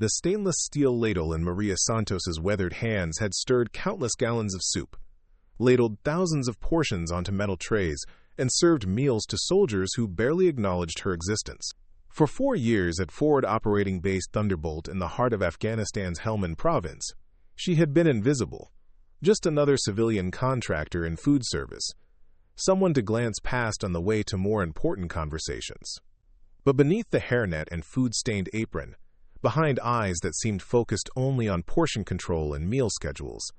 The stainless steel ladle in Maria Santos's weathered hands had stirred countless gallons of soup, ladled thousands of portions onto metal trays, and served meals to soldiers who barely acknowledged her existence. For 4 years at Forward Operating Base Thunderbolt in the heart of Afghanistan's Helmand province, she had been invisible, just another civilian contractor in food service, someone to glance past on the way to more important conversations. But beneath the hairnet and food-stained apron, behind eyes that seemed focused only on portion control and meal schedules,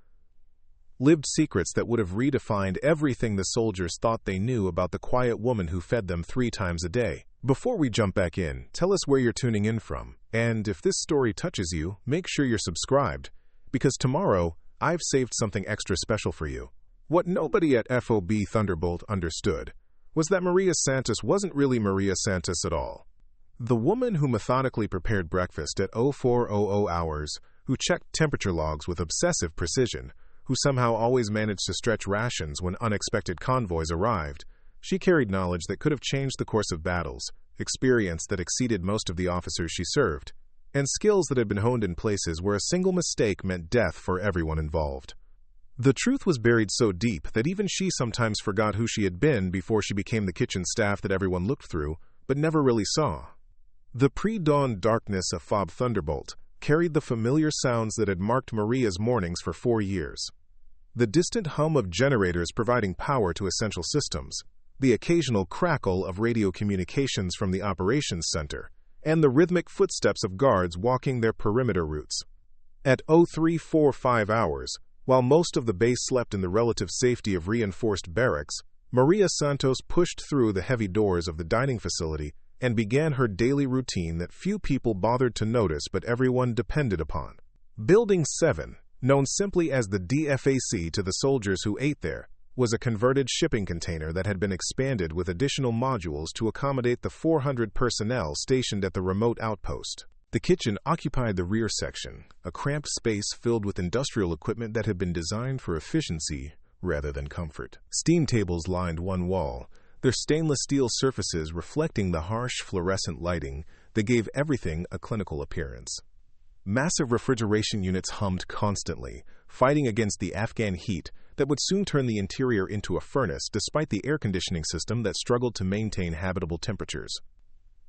lived secrets that would have redefined everything the soldiers thought they knew about the quiet woman who fed them 3 times a day. Before we jump back in, tell us where you're tuning in from, and if this story touches you, make sure you're subscribed, because tomorrow, I've saved something extra special for you. What nobody at FOB Thunderbolt understood was that Maria Santos wasn't really Maria Santos at all. The woman who methodically prepared breakfast at 0400 hours, who checked temperature logs with obsessive precision, who somehow always managed to stretch rations when unexpected convoys arrived, she carried knowledge that could have changed the course of battles, experience that exceeded most of the officers she served, and skills that had been honed in places where a single mistake meant death for everyone involved. The truth was buried so deep that even she sometimes forgot who she had been before she became the kitchen staff that everyone looked through, but never really saw. The pre-dawn darkness of FOB Thunderbolt carried the familiar sounds that had marked Maria's mornings for 4 years. The distant hum of generators providing power to essential systems, the occasional crackle of radio communications from the operations center, and the rhythmic footsteps of guards walking their perimeter routes. At 0345 hours, while most of the base slept in the relative safety of reinforced barracks, Maria Santos pushed through the heavy doors of the dining facility and began her daily routine that few people bothered to notice but everyone depended upon. Building 7, known simply as the DFAC to the soldiers who ate there, was a converted shipping container that had been expanded with additional modules to accommodate the 400 personnel stationed at the remote outpost. The kitchen occupied the rear section, a cramped space filled with industrial equipment that had been designed for efficiency rather than comfort. Steam tables lined one wall, their stainless steel surfaces reflecting the harsh fluorescent lighting that gave everything a clinical appearance. Massive refrigeration units hummed constantly, fighting against the Afghan heat that would soon turn the interior into a furnace despite the air conditioning system that struggled to maintain habitable temperatures.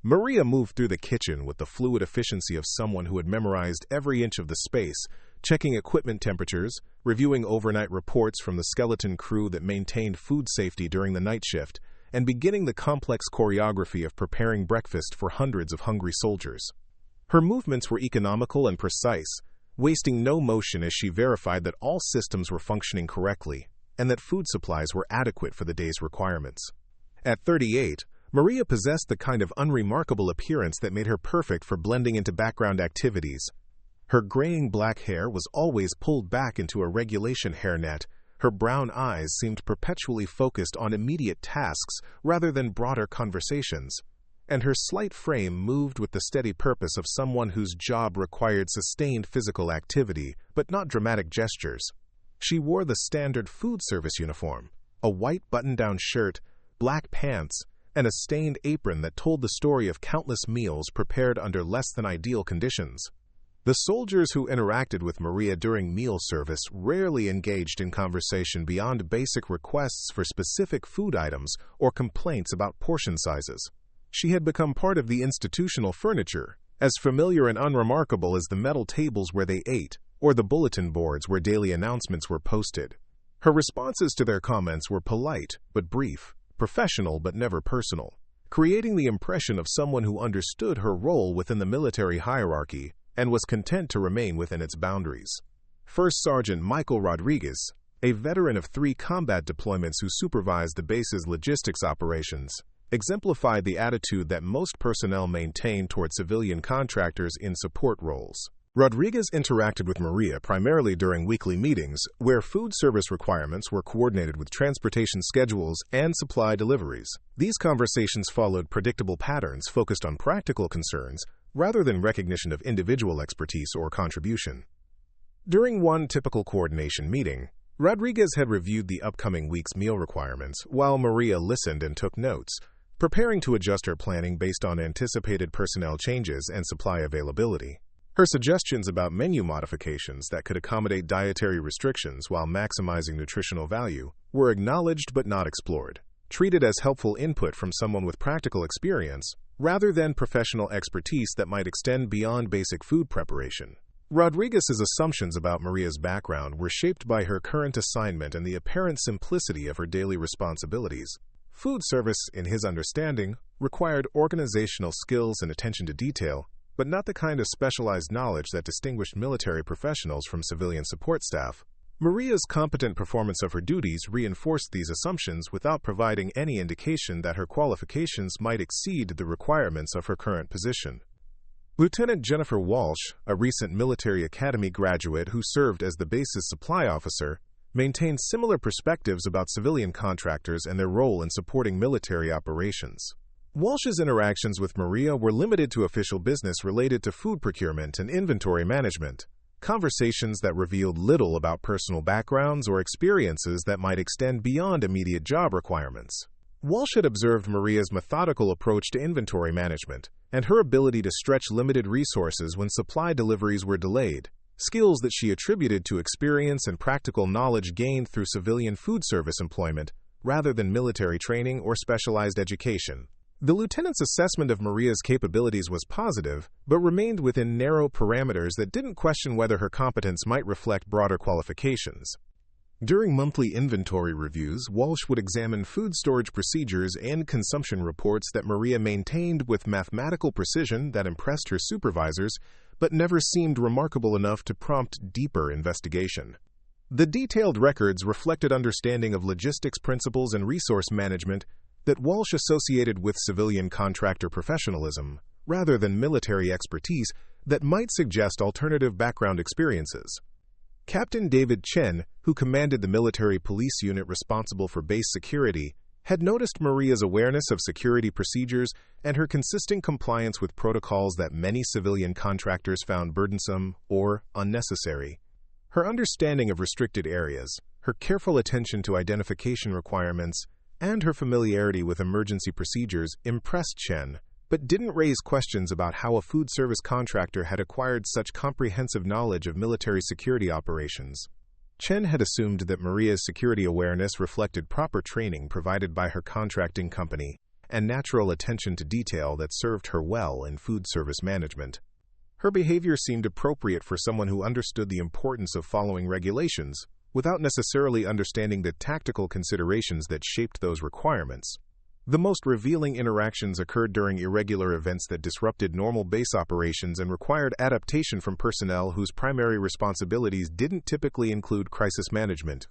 Maria moved through the kitchen with the fluid efficiency of someone who had memorized every inch of the space, checking equipment temperatures, reviewing overnight reports from the skeleton crew that maintained food safety during the night shift, and beginning the complex choreography of preparing breakfast for hundreds of hungry soldiers. Her movements were economical and precise, wasting no motion as she verified that all systems were functioning correctly and that food supplies were adequate for the day's requirements. At 38, Maria possessed the kind of unremarkable appearance that made her perfect for blending into background activities. Her graying black hair was always pulled back into a regulation hairnet. Her brown eyes seemed perpetually focused on immediate tasks rather than broader conversations, and her slight frame moved with the steady purpose of someone whose job required sustained physical activity, but not dramatic gestures. She wore the standard food service uniform, a white button-down shirt, black pants, and a stained apron that told the story of countless meals prepared under less than ideal conditions. The soldiers who interacted with Maria during meal service rarely engaged in conversation beyond basic requests for specific food items or complaints about portion sizes. She had become part of the institutional furniture, as familiar and unremarkable as the metal tables where they ate, or the bulletin boards where daily announcements were posted. Her responses to their comments were polite but brief, professional but never personal, creating the impression of someone who understood her role within the military hierarchy and was content to remain within its boundaries. First Sergeant Michael Rodriguez, a veteran of 3 combat deployments who supervised the base's logistics operations, exemplified the attitude that most personnel maintain toward civilian contractors in support roles. Rodriguez interacted with Maria primarily during weekly meetings, where food service requirements were coordinated with transportation schedules and supply deliveries. These conversations followed predictable patterns focused on practical concerns rather than recognition of individual expertise or contribution. During one typical coordination meeting, Rodriguez had reviewed the upcoming week's meal requirements while Maria listened and took notes, preparing to adjust her planning based on anticipated personnel changes and supply availability. Her suggestions about menu modifications that could accommodate dietary restrictions while maximizing nutritional value were acknowledged but not explored, treated as helpful input from someone with practical experience rather than professional expertise that might extend beyond basic food preparation. Rodriguez's assumptions about Maria's background were shaped by her current assignment and the apparent simplicity of her daily responsibilities. Food service, in his understanding, required organizational skills and attention to detail, but not the kind of specialized knowledge that distinguished military professionals from civilian support staff. Maria's competent performance of her duties reinforced these assumptions without providing any indication that her qualifications might exceed the requirements of her current position. Lieutenant Jennifer Walsh, a recent military academy graduate who served as the base's supply officer, maintained similar perspectives about civilian contractors and their role in supporting military operations. Walsh's interactions with Maria were limited to official business related to food procurement and inventory management, conversations that revealed little about personal backgrounds or experiences that might extend beyond immediate job requirements. Walsh had observed Maria's methodical approach to inventory management and her ability to stretch limited resources when supply deliveries were delayed, skills that she attributed to experience and practical knowledge gained through civilian food service employment rather than military training or specialized education. The lieutenant's assessment of Maria's capabilities was positive, but remained within narrow parameters that didn't question whether her competence might reflect broader qualifications. During monthly inventory reviews, Walsh would examine food storage procedures and consumption reports that Maria maintained with mathematical precision that impressed her supervisors, but never seemed remarkable enough to prompt deeper investigation. The detailed records reflected understanding of logistics principles and resource management that Walsh associated with civilian contractor professionalism, rather than military expertise that might suggest alternative background experiences. Captain David Chen, who commanded the military police unit responsible for base security, had noticed Maria's awareness of security procedures and her consistent compliance with protocols that many civilian contractors found burdensome or unnecessary. Her understanding of restricted areas, her careful attention to identification requirements, and her familiarity with emergency procedures impressed Chen, but didn't raise questions about how a food service contractor had acquired such comprehensive knowledge of military security operations. Chen had assumed that Maria's security awareness reflected proper training provided by her contracting company and natural attention to detail that served her well in food service management. Her behavior seemed appropriate for someone who understood the importance of following regulations, without necessarily understanding the tactical considerations that shaped those requirements. The most revealing interactions occurred during irregular events that disrupted normal base operations and required adaptation from personnel whose primary responsibilities didn't typically include crisis management.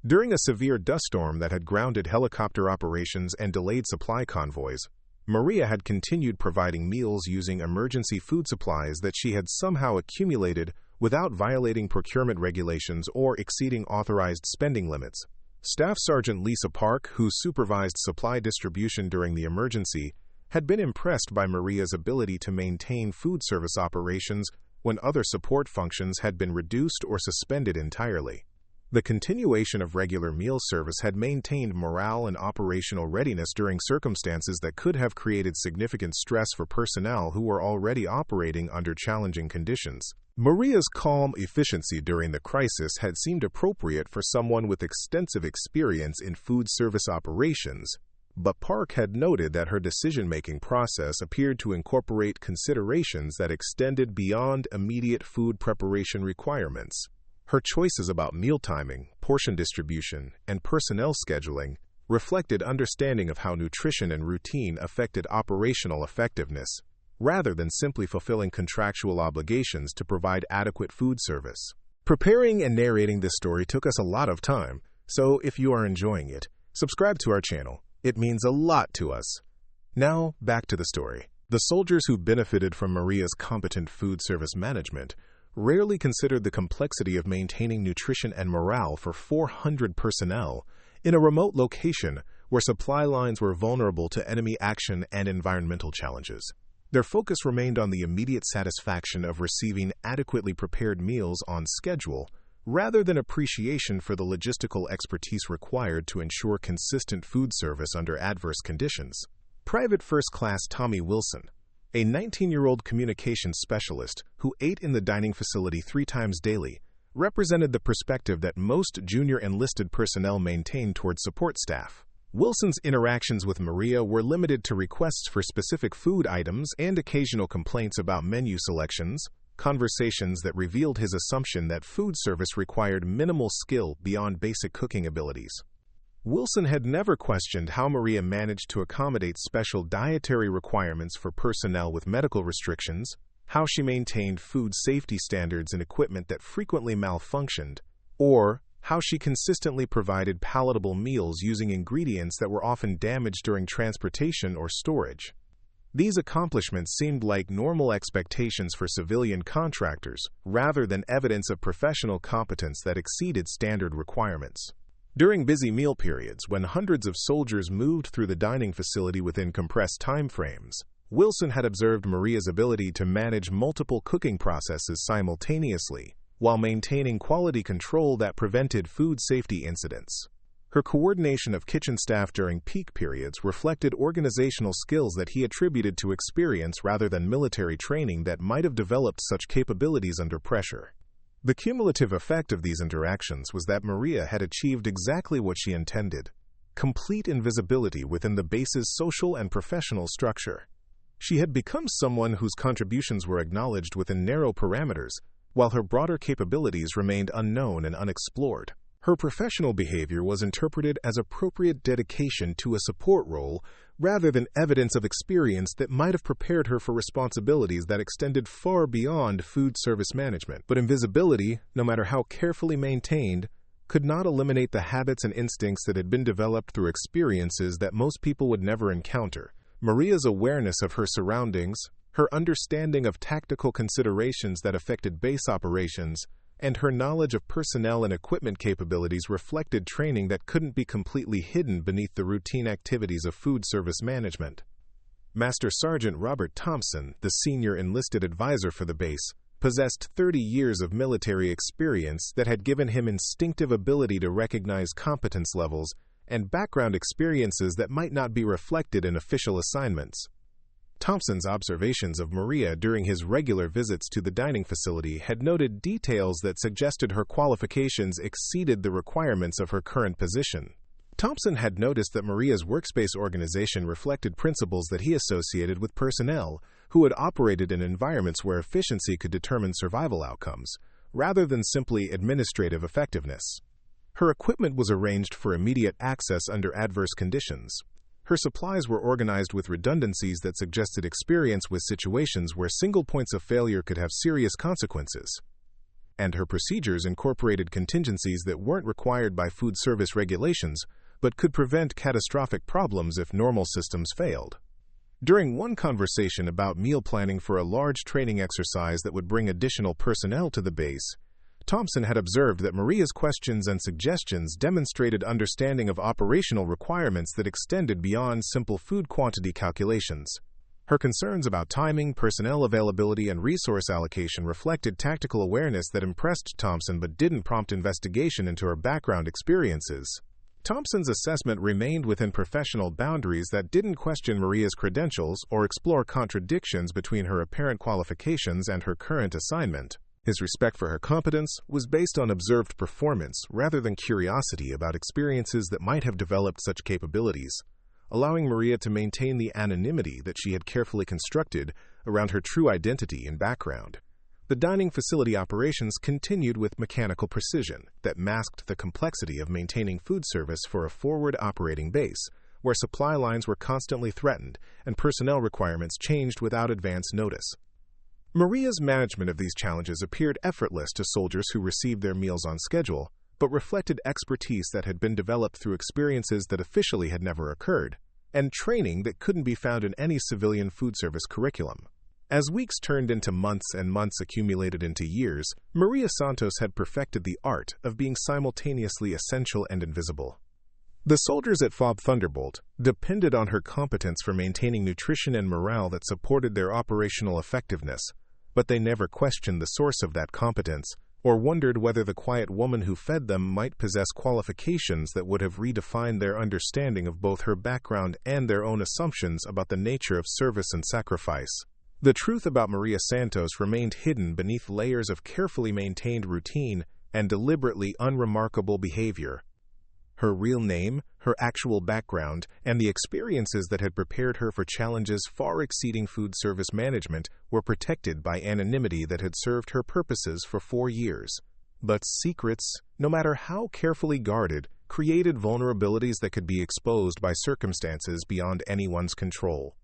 During a severe dust storm that had grounded helicopter operations and delayed supply convoys, Maria had continued providing meals using emergency food supplies that she had somehow accumulated without violating procurement regulations or exceeding authorized spending limits. Staff Sergeant Lisa Park, who supervised supply distribution during the emergency, had been impressed by Maria's ability to maintain food service operations when other support functions had been reduced or suspended entirely. The continuation of regular meal service had maintained morale and operational readiness during circumstances that could have created significant stress for personnel who were already operating under challenging conditions. Maria's calm efficiency during the crisis had seemed appropriate for someone with extensive experience in food service operations, but Park had noted that her decision-making process appeared to incorporate considerations that extended beyond immediate food preparation requirements. Her choices about meal timing, portion distribution, and personnel scheduling reflected understanding of how nutrition and routine affected operational effectiveness, rather than simply fulfilling contractual obligations to provide adequate food service. Preparing and narrating this story took us a lot of time, so if you are enjoying it, subscribe to our channel. It means a lot to us. Now, back to the story. The soldiers who benefited from Maria's competent food service management rarely considered the complexity of maintaining nutrition and morale for 400 personnel in a remote location where supply lines were vulnerable to enemy action and environmental challenges. Their focus remained on the immediate satisfaction of receiving adequately prepared meals on schedule, rather than appreciation for the logistical expertise required to ensure consistent food service under adverse conditions. Private First Class Tommy Wilson, a 19-year-old communications specialist who ate in the dining facility 3 times daily, represented the perspective that most junior enlisted personnel maintain toward support staff. Wilson's interactions with Maria were limited to requests for specific food items and occasional complaints about menu selections, conversations that revealed his assumption that food service required minimal skill beyond basic cooking abilities. Wilson had never questioned how Maria managed to accommodate special dietary requirements for personnel with medical restrictions, how she maintained food safety standards and equipment that frequently malfunctioned, or how she consistently provided palatable meals using ingredients that were often damaged during transportation or storage. These accomplishments seemed like normal expectations for civilian contractors, rather than evidence of professional competence that exceeded standard requirements. During busy meal periods, when hundreds of soldiers moved through the dining facility within compressed time frames, Wilson had observed Maria's ability to manage multiple cooking processes simultaneously, while maintaining quality control that prevented food safety incidents. Her coordination of kitchen staff during peak periods reflected organizational skills that he attributed to experience rather than military training that might have developed such capabilities under pressure. The cumulative effect of these interactions was that Maria had achieved exactly what she intended: complete invisibility within the base's social and professional structure. She had become someone whose contributions were acknowledged within narrow parameters, while her broader capabilities remained unknown and unexplored. Her professional behavior was interpreted as appropriate dedication to a support role rather than evidence of experience that might have prepared her for responsibilities that extended far beyond food service management. But invisibility, no matter how carefully maintained, could not eliminate the habits and instincts that had been developed through experiences that most people would never encounter. Maria's awareness of her surroundings, her understanding of tactical considerations that affected base operations, and her knowledge of personnel and equipment capabilities reflected training that couldn't be completely hidden beneath the routine activities of food service management. Master Sergeant Robert Thompson, the senior enlisted advisor for the base, possessed 30 years of military experience that had given him instinctive ability to recognize competence levels and background experiences that might not be reflected in official assignments. Thompson's observations of Maria during his regular visits to the dining facility had noted details that suggested her qualifications exceeded the requirements of her current position. Thompson had noticed that Maria's workspace organization reflected principles that he associated with personnel who had operated in environments where efficiency could determine survival outcomes, rather than simply administrative effectiveness. Her equipment was arranged for immediate access under adverse conditions. Her supplies were organized with redundancies that suggested experience with situations where single points of failure could have serious consequences. And her procedures incorporated contingencies that weren't required by food service regulations, but could prevent catastrophic problems if normal systems failed. During one conversation about meal planning for a large training exercise that would bring additional personnel to the base, Thompson had observed that Maria's questions and suggestions demonstrated understanding of operational requirements that extended beyond simple food quantity calculations. Her concerns about timing, personnel availability, and resource allocation reflected tactical awareness that impressed Thompson but didn't prompt investigation into her background experiences. Thompson's assessment remained within professional boundaries that didn't question Maria's credentials or explore contradictions between her apparent qualifications and her current assignment. His respect for her competence was based on observed performance rather than curiosity about experiences that might have developed such capabilities, allowing Maria to maintain the anonymity that she had carefully constructed around her true identity and background. The dining facility operations continued with mechanical precision that masked the complexity of maintaining food service for a forward operating base, where supply lines were constantly threatened and personnel requirements changed without advance notice. Maria's management of these challenges appeared effortless to soldiers who received their meals on schedule, but reflected expertise that had been developed through experiences that officially had never occurred, and training that couldn't be found in any civilian food service curriculum. As weeks turned into months and months accumulated into years, Maria Santos had perfected the art of being simultaneously essential and invisible. The soldiers at FOB Thunderbolt depended on her competence for maintaining nutrition and morale that supported their operational effectiveness, but they never questioned the source of that competence or wondered whether the quiet woman who fed them might possess qualifications that would have redefined their understanding of both her background and their own assumptions about the nature of service and sacrifice. The truth about Maria Santos remained hidden beneath layers of carefully maintained routine and deliberately unremarkable behavior. Her real name, her actual background, and the experiences that had prepared her for challenges far exceeding food service management were protected by anonymity that had served her purposes for 4 years. But secrets, no matter how carefully guarded, created vulnerabilities that could be exposed by circumstances beyond anyone's control.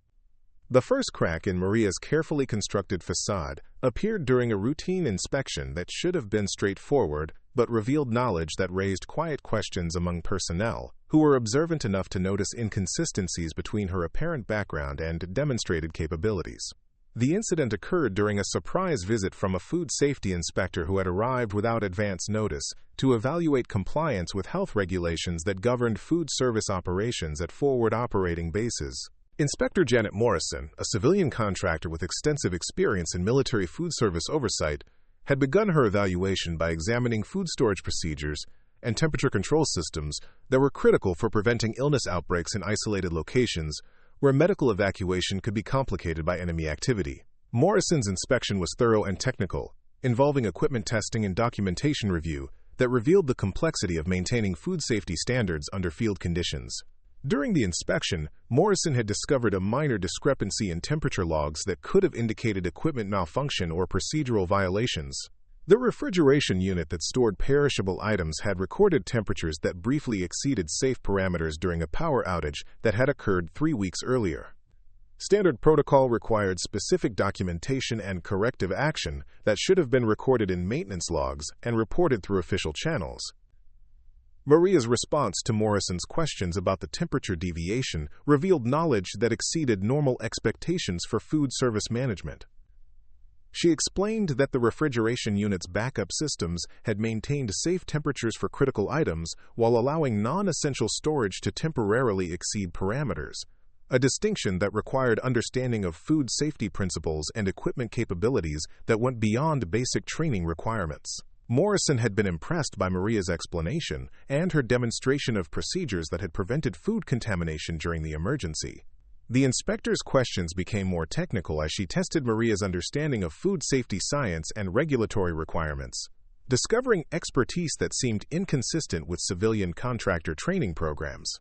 The first crack in Maria's carefully constructed facade appeared during a routine inspection that should have been straightforward, but revealed knowledge that raised quiet questions among personnel, who were observant enough to notice inconsistencies between her apparent background and demonstrated capabilities. The incident occurred during a surprise visit from a food safety inspector who had arrived without advance notice to evaluate compliance with health regulations that governed food service operations at forward operating bases. Inspector Janet Morrison, a civilian contractor with extensive experience in military food service oversight, had begun her evaluation by examining food storage procedures and temperature control systems that were critical for preventing illness outbreaks in isolated locations where medical evacuation could be complicated by enemy activity. Morrison's inspection was thorough and technical, involving equipment testing and documentation review that revealed the complexity of maintaining food safety standards under field conditions. During the inspection, Morrison had discovered a minor discrepancy in temperature logs that could have indicated equipment malfunction or procedural violations. The refrigeration unit that stored perishable items had recorded temperatures that briefly exceeded safe parameters during a power outage that had occurred 3 weeks earlier. Standard protocol required specific documentation and corrective action that should have been recorded in maintenance logs and reported through official channels. Maria's response to Morrison's questions about the temperature deviation revealed knowledge that exceeded normal expectations for food service management. She explained that the refrigeration unit's backup systems had maintained safe temperatures for critical items while allowing non-essential storage to temporarily exceed parameters, a distinction that required understanding of food safety principles and equipment capabilities that went beyond basic training requirements. Morrison had been impressed by Maria's explanation and her demonstration of procedures that had prevented food contamination during the emergency. The inspector's questions became more technical as she tested Maria's understanding of food safety science and regulatory requirements, discovering expertise that seemed inconsistent with civilian contractor training programs.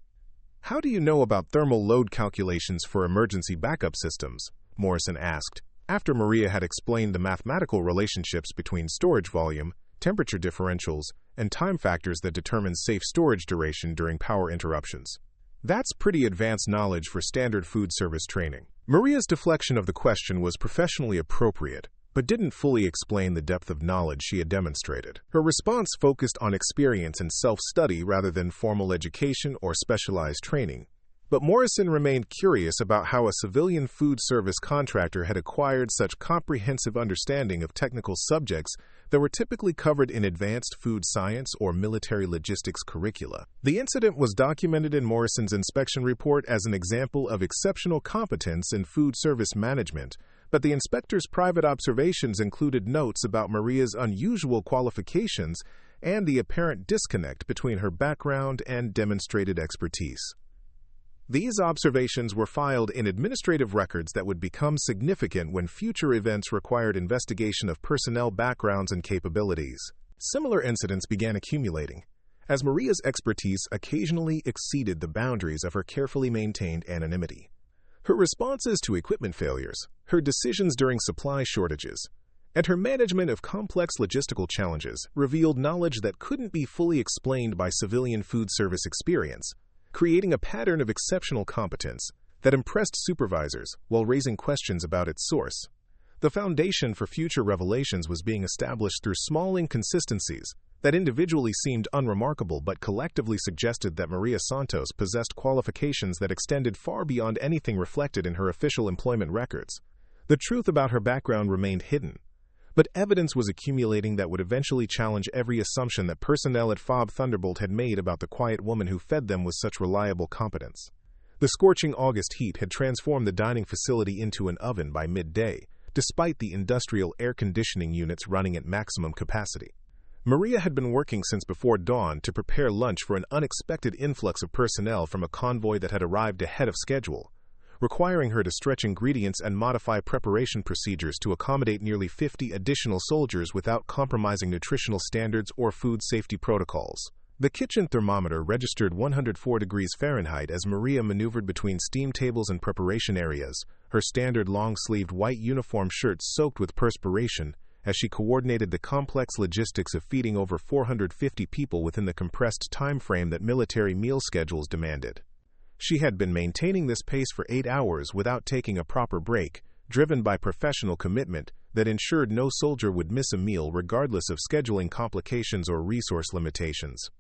"How do you know about thermal load calculations for emergency backup systems?" Morrison asked, after Maria had explained the mathematical relationships between storage volume, temperature differentials, and time factors that determine safe storage duration during power interruptions. "That's pretty advanced knowledge for standard food service training." Maria's deflection of the question was professionally appropriate, but didn't fully explain the depth of knowledge she had demonstrated. Her response focused on experience and self-study rather than formal education or specialized training. But Morrison remained curious about how a civilian food service contractor had acquired such comprehensive understanding of technical subjects that were typically covered in advanced food science or military logistics curricula. The incident was documented in Morrison's inspection report as an example of exceptional competence in food service management, but the inspector's private observations included notes about Maria's unusual qualifications and the apparent disconnect between her background and demonstrated expertise. These observations were filed in administrative records that would become significant when future events required investigation of personnel backgrounds and capabilities. Similar incidents began accumulating, as Maria's expertise occasionally exceeded the boundaries of her carefully maintained anonymity. Her responses to equipment failures, her decisions during supply shortages, and her management of complex logistical challenges revealed knowledge that couldn't be fully explained by civilian food service experience, creating a pattern of exceptional competence that impressed supervisors while raising questions about its source. The foundation for future revelations was being established through small inconsistencies that individually seemed unremarkable but collectively suggested that Maria Santos possessed qualifications that extended far beyond anything reflected in her official employment records. The truth about her background remained hidden, but evidence was accumulating that would eventually challenge every assumption that personnel at FOB Thunderbolt had made about the quiet woman who fed them with such reliable competence. The scorching August heat had transformed the dining facility into an oven by midday, despite the industrial air conditioning units running at maximum capacity. Maria had been working since before dawn to prepare lunch for an unexpected influx of personnel from a convoy that had arrived ahead of schedule, requiring her to stretch ingredients and modify preparation procedures to accommodate nearly 50 additional soldiers without compromising nutritional standards or food safety protocols. The kitchen thermometer registered 104 degrees Fahrenheit as Maria maneuvered between steam tables and preparation areas, her standard long-sleeved white uniform shirt soaked with perspiration, as she coordinated the complex logistics of feeding over 450 people within the compressed time frame that military meal schedules demanded. She had been maintaining this pace for 8 hours without taking a proper break, driven by professional commitment that ensured no soldier would miss a meal regardless of scheduling complications or resource limitations.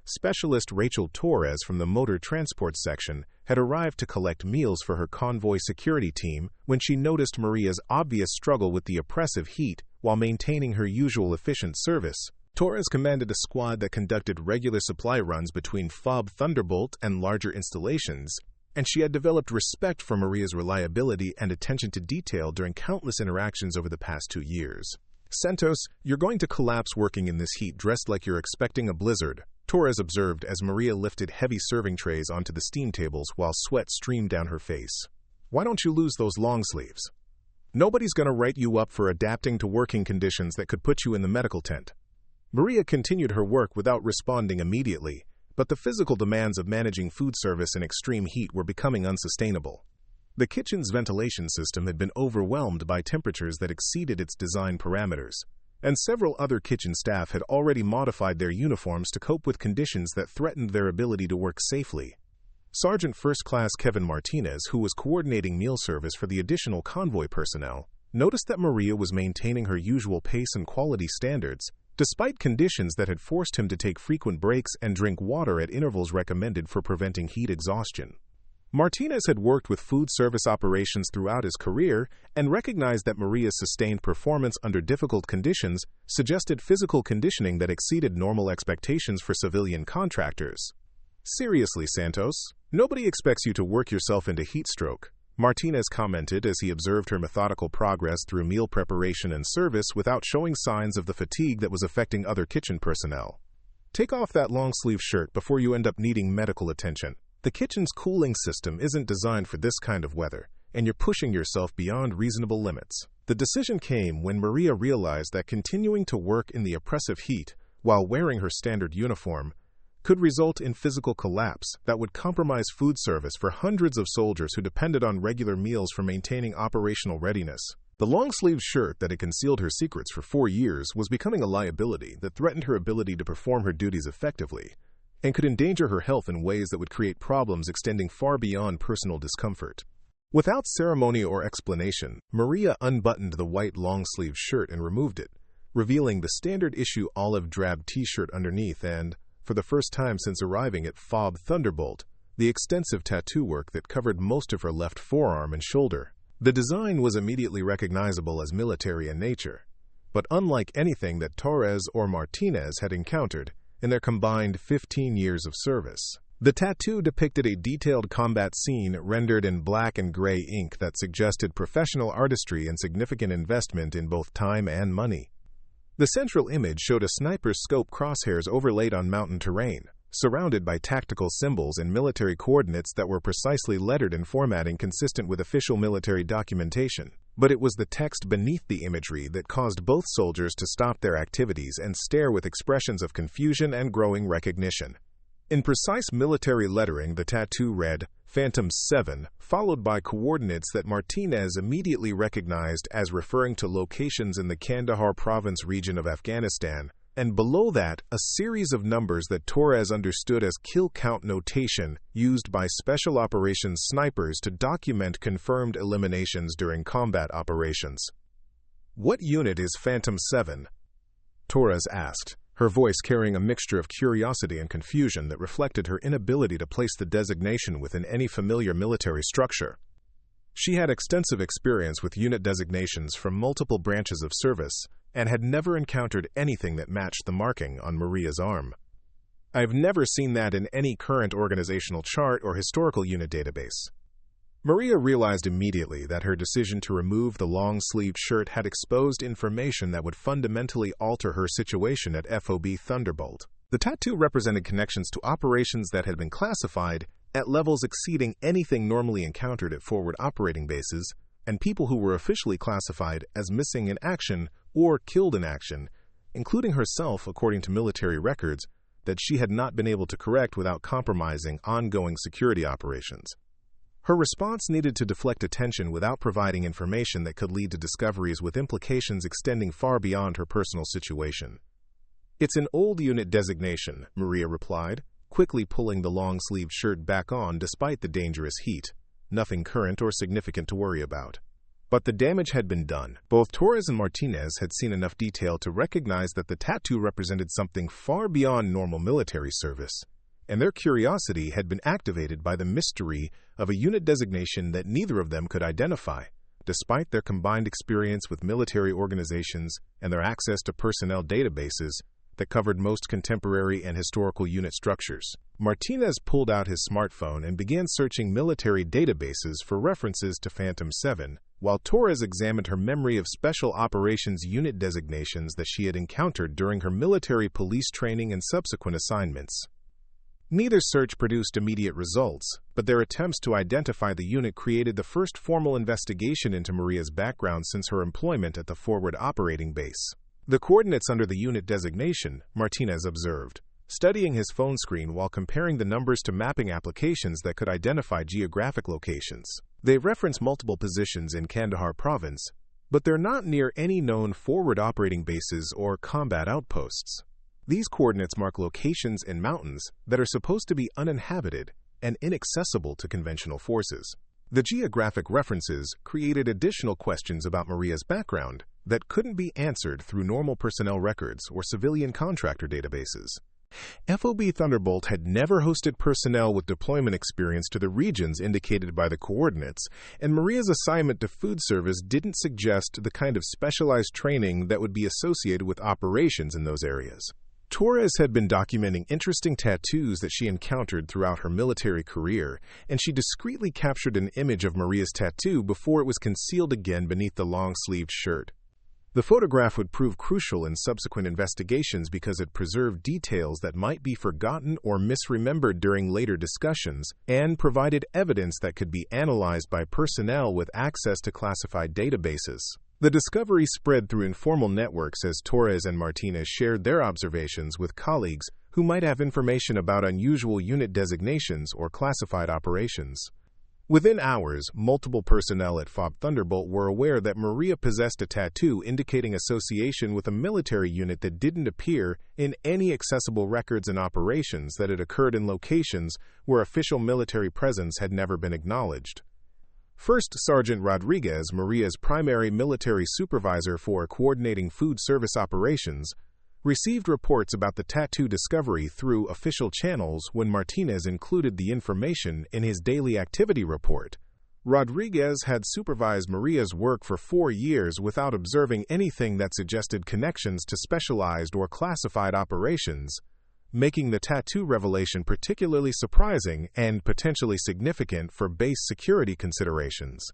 Specialist Rachel Torres from the Motor Transport Section had arrived to collect meals for her convoy security team when she noticed Maria's obvious struggle with the oppressive heat while maintaining her usual efficient service. Torres commanded a squad that conducted regular supply runs between FOB Thunderbolt and larger installations, and she had developed respect for Maria's reliability and attention to detail during countless interactions over the past 2 years. "Santos, you're going to collapse working in this heat dressed like you're expecting a blizzard," Torres observed as Maria lifted heavy serving trays onto the steam tables while sweat streamed down her face. "Why don't you lose those long sleeves? Nobody's going to write you up for adapting to working conditions that could put you in the medical tent." Maria continued her work without responding immediately, but the physical demands of managing food service in extreme heat were becoming unsustainable. The kitchen's ventilation system had been overwhelmed by temperatures that exceeded its design parameters, and several other kitchen staff had already modified their uniforms to cope with conditions that threatened their ability to work safely. Sergeant First Class Kevin Martinez, who was coordinating meal service for the additional convoy personnel, noticed that Maria was maintaining her usual pace and quality standards, despite conditions that had forced him to take frequent breaks and drink water at intervals recommended for preventing heat exhaustion. Martinez had worked with food service operations throughout his career and recognized that Maria's sustained performance under difficult conditions suggested physical conditioning that exceeded normal expectations for civilian contractors. "Seriously, Santos, nobody expects you to work yourself into heat stroke," Martinez commented as he observed her methodical progress through meal preparation and service without showing signs of the fatigue that was affecting other kitchen personnel. "Take off that long-sleeve shirt before you end up needing medical attention. The kitchen's cooling system isn't designed for this kind of weather, and you're pushing yourself beyond reasonable limits." The decision came when Maria realized that continuing to work in the oppressive heat while wearing her standard uniform could result in physical collapse that would compromise food service for hundreds of soldiers who depended on regular meals for maintaining operational readiness. The long-sleeved shirt that had concealed her secrets for 4 years was becoming a liability that threatened her ability to perform her duties effectively, and could endanger her health in ways that would create problems extending far beyond personal discomfort. Without ceremony or explanation, Maria unbuttoned the white long-sleeved shirt and removed it, revealing the standard-issue olive-drab t-shirt underneath and, for the first time since arriving at FOB Thunderbolt, the extensive tattoo work that covered most of her left forearm and shoulder. The design was immediately recognizable as military in nature, but unlike anything that Torres or Martinez had encountered in their combined 15 years of service. The tattoo depicted a detailed combat scene rendered in black and gray ink that suggested professional artistry and significant investment in both time and money. The central image showed a sniper's scope crosshairs overlaid on mountain terrain, surrounded by tactical symbols and military coordinates that were precisely lettered in formatting consistent with official military documentation. But it was the text beneath the imagery that caused both soldiers to stop their activities and stare with expressions of confusion and growing recognition. In precise military lettering, the tattoo read, Phantom 7, followed by coordinates that Martinez immediately recognized as referring to locations in the Kandahar province region of Afghanistan, and below that, a series of numbers that Torres understood as kill count notation used by special operations snipers to document confirmed eliminations during combat operations. "What unit is Phantom 7? Torres asked, her voice carrying a mixture of curiosity and confusion that reflected her inability to place the designation within any familiar military structure. She had extensive experience with unit designations from multiple branches of service and had never encountered anything that matched the marking on Maria's arm. "I've never seen that in any current organizational chart or historical unit database." Maria realized immediately that her decision to remove the long-sleeved shirt had exposed information that would fundamentally alter her situation at FOB Thunderbolt. The tattoo represented connections to operations that had been classified at levels exceeding anything normally encountered at forward operating bases, and people who were officially classified as missing in action or killed in action, including herself according to military records, that she had not been able to correct without compromising ongoing security operations. Her response needed to deflect attention without providing information that could lead to discoveries with implications extending far beyond her personal situation. "It's an old unit designation," Maria replied, quickly pulling the long-sleeved shirt back on despite the dangerous heat. Nothing current or significant to worry about. But the damage had been done. Both Torres and Martinez had seen enough detail to recognize that the tattoo represented something far beyond normal military service, and their curiosity had been activated by the mystery of a unit designation that neither of them could identify, despite their combined experience with military organizations and their access to personnel databases that covered most contemporary and historical unit structures. Martinez pulled out his smartphone and began searching military databases for references to Phantom 7, while Torres examined her memory of special operations unit designations that she had encountered during her military police training and subsequent assignments. Neither search produced immediate results, but their attempts to identify the unit created the first formal investigation into Maria's background since her employment at the forward operating base. "The coordinates under the unit designation," Martinez observed, studying his phone screen while comparing the numbers to mapping applications that could identify geographic locations. "They reference multiple positions in Kandahar province, but they're not near any known forward operating bases or combat outposts. These coordinates mark locations in mountains that are supposed to be uninhabited and inaccessible to conventional forces." The geographic references created additional questions about Maria's background that couldn't be answered through normal personnel records or civilian contractor databases. FOB Thunderbolt had never hosted personnel with deployment experience to the regions indicated by the coordinates, and Maria's assignment to food service didn't suggest the kind of specialized training that would be associated with operations in those areas. Torres had been documenting interesting tattoos that she encountered throughout her military career, and she discreetly captured an image of Maria's tattoo before it was concealed again beneath the long-sleeved shirt. The photograph would prove crucial in subsequent investigations because it preserved details that might be forgotten or misremembered during later discussions and provided evidence that could be analyzed by personnel with access to classified databases. The discovery spread through informal networks as Torres and Martinez shared their observations with colleagues who might have information about unusual unit designations or classified operations. Within hours, multiple personnel at FOB Thunderbolt were aware that Maria possessed a tattoo indicating association with a military unit that didn't appear in any accessible records and operations that had occurred in locations where official military presence had never been acknowledged. First Sergeant Rodriguez, Maria's primary military supervisor for coordinating food service operations, received reports about the tattoo discovery through official channels when Martinez included the information in his daily activity report. Rodriguez had supervised Maria's work for 4 years without observing anything that suggested connections to specialized or classified operations, making the tattoo revelation particularly surprising and potentially significant for base security considerations.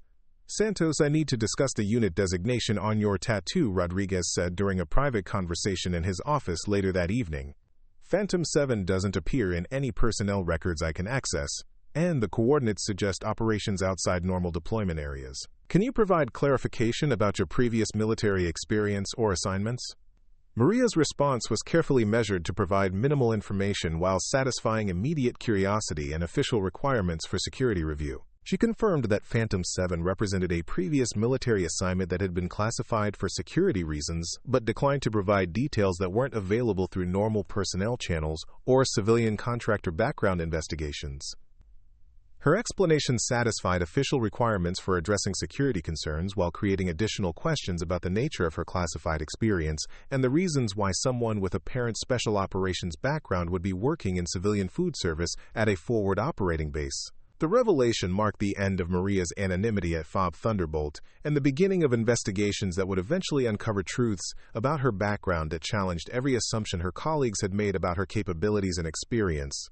"Santos, I need to discuss the unit designation on your tattoo," Rodriguez said during a private conversation in his office later that evening. "Phantom 7 doesn't appear in any personnel records I can access, and the coordinates suggest operations outside normal deployment areas. Can you provide clarification about your previous military experience or assignments?" Maria's response was carefully measured to provide minimal information while satisfying immediate curiosity and official requirements for security review. She confirmed that Phantom 7 represented a previous military assignment that had been classified for security reasons, but declined to provide details that weren't available through normal personnel channels or civilian contractor background investigations. Her explanation satisfied official requirements for addressing security concerns while creating additional questions about the nature of her classified experience and the reasons why someone with apparent special operations background would be working in civilian food service at a forward operating base. The revelation marked the end of Maria's anonymity at FOB Thunderbolt and the beginning of investigations that would eventually uncover truths about her background that challenged every assumption her colleagues had made about her capabilities and experience.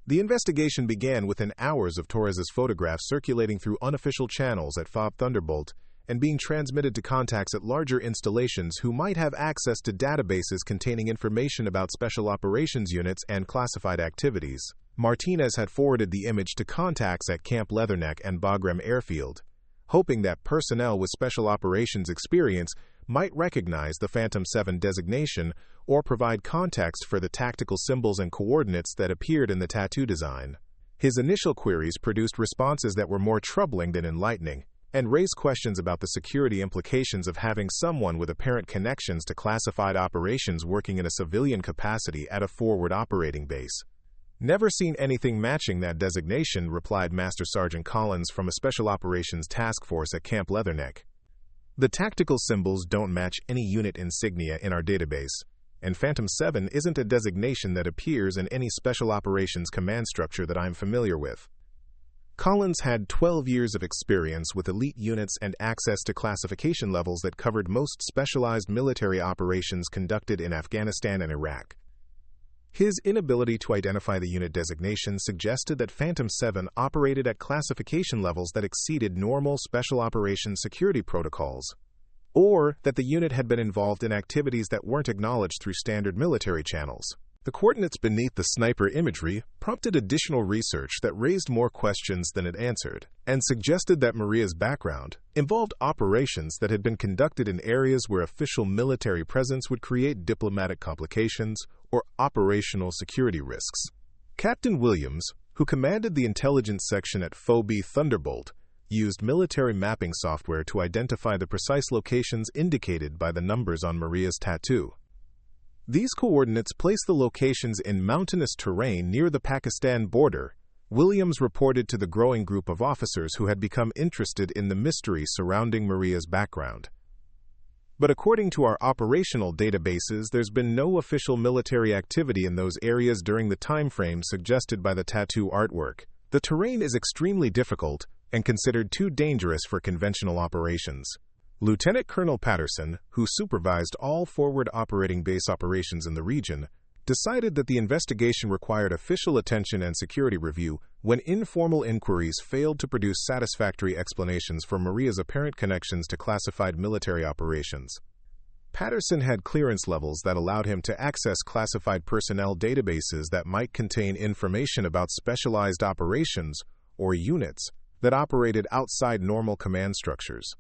The investigation began within hours of Torres's photographs circulating through unofficial channels at FOB Thunderbolt and being transmitted to contacts at larger installations who might have access to databases containing information about special operations units and classified activities. Martinez had forwarded the image to contacts at Camp Leatherneck and Bagram Airfield, hoping that personnel with special operations experience might recognize the Phantom 7 designation or provide context for the tactical symbols and coordinates that appeared in the tattoo design. His initial queries produced responses that were more troubling than enlightening, and raised questions about the security implications of having someone with apparent connections to classified operations working in a civilian capacity at a forward operating base. "Never seen anything matching that designation," replied Master Sergeant Collins from a Special Operations Task Force at Camp Leatherneck. "The tactical symbols don't match any unit insignia in our database, and Phantom 7 isn't a designation that appears in any Special Operations command structure that I'm familiar with." Collins had 12 years of experience with elite units and access to classification levels that covered most specialized military operations conducted in Afghanistan and Iraq. His inability to identify the unit designation suggested that Phantom 7 operated at classification levels that exceeded normal special operations security protocols, or that the unit had been involved in activities that weren't acknowledged through standard military channels. The coordinates beneath the sniper imagery prompted additional research that raised more questions than it answered, and suggested that Maria's background involved operations that had been conducted in areas where official military presence would create diplomatic complications or operational security risks. Captain Williams, who commanded the intelligence section at Phoebe Thunderbolt, used military mapping software to identify the precise locations indicated by the numbers on Maria's tattoo. These coordinates place the locations in mountainous terrain near the Pakistan border. Williams reported to the growing group of officers who had become interested in the mystery surrounding Maria's background. But according to our operational databases, there's been no official military activity in those areas during the time frame suggested by the tattoo artwork. The terrain is extremely difficult and considered too dangerous for conventional operations. Lieutenant Colonel Patterson, who supervised all forward operating base operations in the region, decided that the investigation required official attention and security review when informal inquiries failed to produce satisfactory explanations for Maria's apparent connections to classified military operations. Patterson had clearance levels that allowed him to access classified personnel databases that might contain information about specialized operations or units that operated outside normal command structures.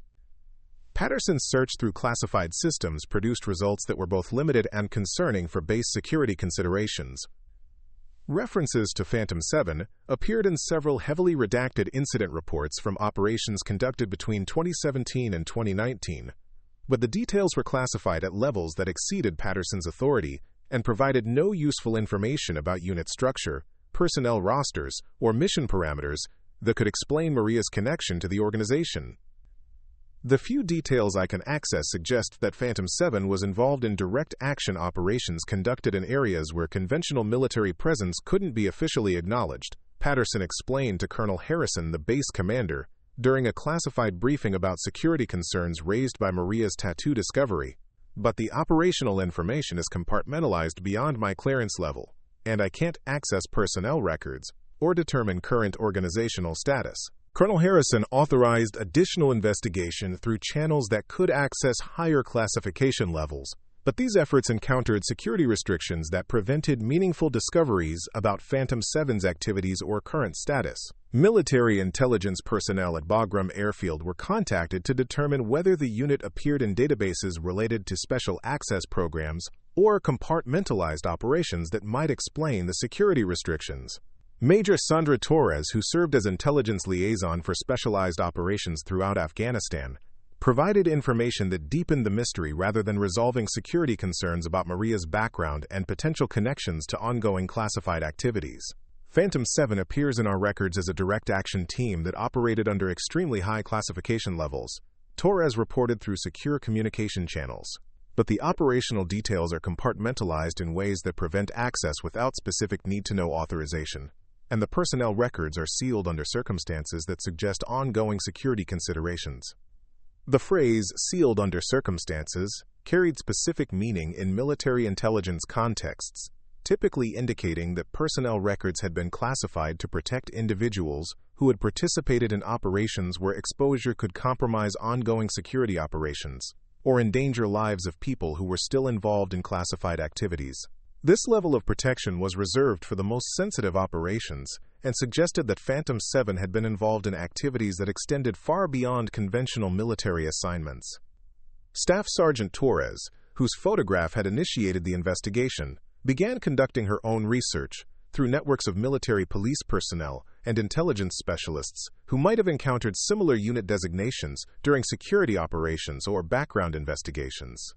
Patterson's search through classified systems produced results that were both limited and concerning for base security considerations. References to Phantom 7 appeared in several heavily redacted incident reports from operations conducted between 2017 and 2019, but the details were classified at levels that exceeded Patterson's authority and provided no useful information about unit structure, personnel rosters, or mission parameters that could explain Maria's connection to the organization. The few details I can access suggest that Phantom 7 was involved in direct action operations conducted in areas where conventional military presence couldn't be officially acknowledged, Patterson explained to Colonel Harrison, the base commander, during a classified briefing about security concerns raised by Maria's tattoo discovery. "But the operational information is compartmentalized beyond my clearance level, and I can't access personnel records or determine current organizational status." Colonel Harrison authorized additional investigation through channels that could access higher classification levels, but these efforts encountered security restrictions that prevented meaningful discoveries about Phantom 7's activities or current status. Military intelligence personnel at Bagram Airfield were contacted to determine whether the unit appeared in databases related to special access programs or compartmentalized operations that might explain the security restrictions. Major Sandra Torres, who served as intelligence liaison for specialized operations throughout Afghanistan, provided information that deepened the mystery rather than resolving security concerns about Maria's background and potential connections to ongoing classified activities. Phantom 7 appears in our records as a direct action team that operated under extremely high classification levels, Torres reported through secure communication channels. But the operational details are compartmentalized in ways that prevent access without specific need-to-know authorization, and the personnel records are sealed under circumstances that suggest ongoing security considerations. The phrase "sealed under circumstances" carried specific meaning in military intelligence contexts, typically indicating that personnel records had been classified to protect individuals who had participated in operations where exposure could compromise ongoing security operations or endanger lives of people who were still involved in classified activities. This level of protection was reserved for the most sensitive operations and suggested that Phantom 7 had been involved in activities that extended far beyond conventional military assignments. Staff Sergeant Torres, whose photograph had initiated the investigation, began conducting her own research through networks of military police personnel and intelligence specialists who might have encountered similar unit designations during security operations or background investigations.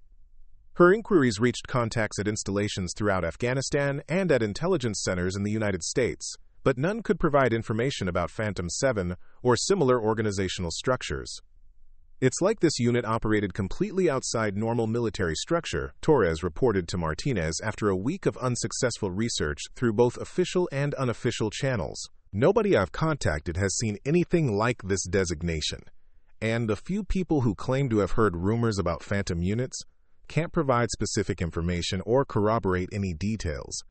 Her inquiries reached contacts at installations throughout Afghanistan and at intelligence centers in the United States, but none could provide information about Phantom 7 or similar organizational structures. "It's like this unit operated completely outside normal military structure," Torres reported to Martinez after a week of unsuccessful research through both official and unofficial channels. "Nobody I've contacted has seen anything like this designation, and the few people who claim to have heard rumors about Phantom units can't provide specific information or corroborate any details."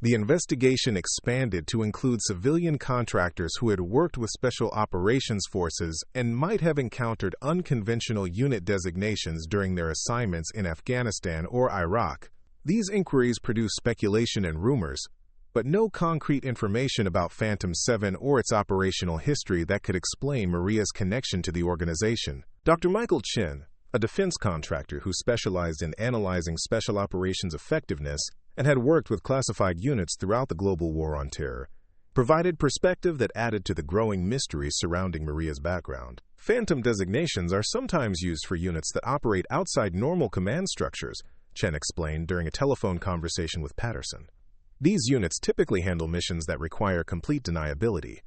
The investigation expanded to include civilian contractors who had worked with Special Operations Forces and might have encountered unconventional unit designations during their assignments in Afghanistan or Iraq. These inquiries produced speculation and rumors, but no concrete information about Phantom 7 or its operational history that could explain Maria's connection to the organization. Dr. Michael Chin, a defense contractor who specialized in analyzing special operations effectiveness and had worked with classified units throughout the global war on terror, provided perspective that added to the growing mystery surrounding Maria's background. Phantom designations are sometimes used for units that operate outside normal command structures, Chen explained during a telephone conversation with Patterson. These units typically handle missions that require complete deniability,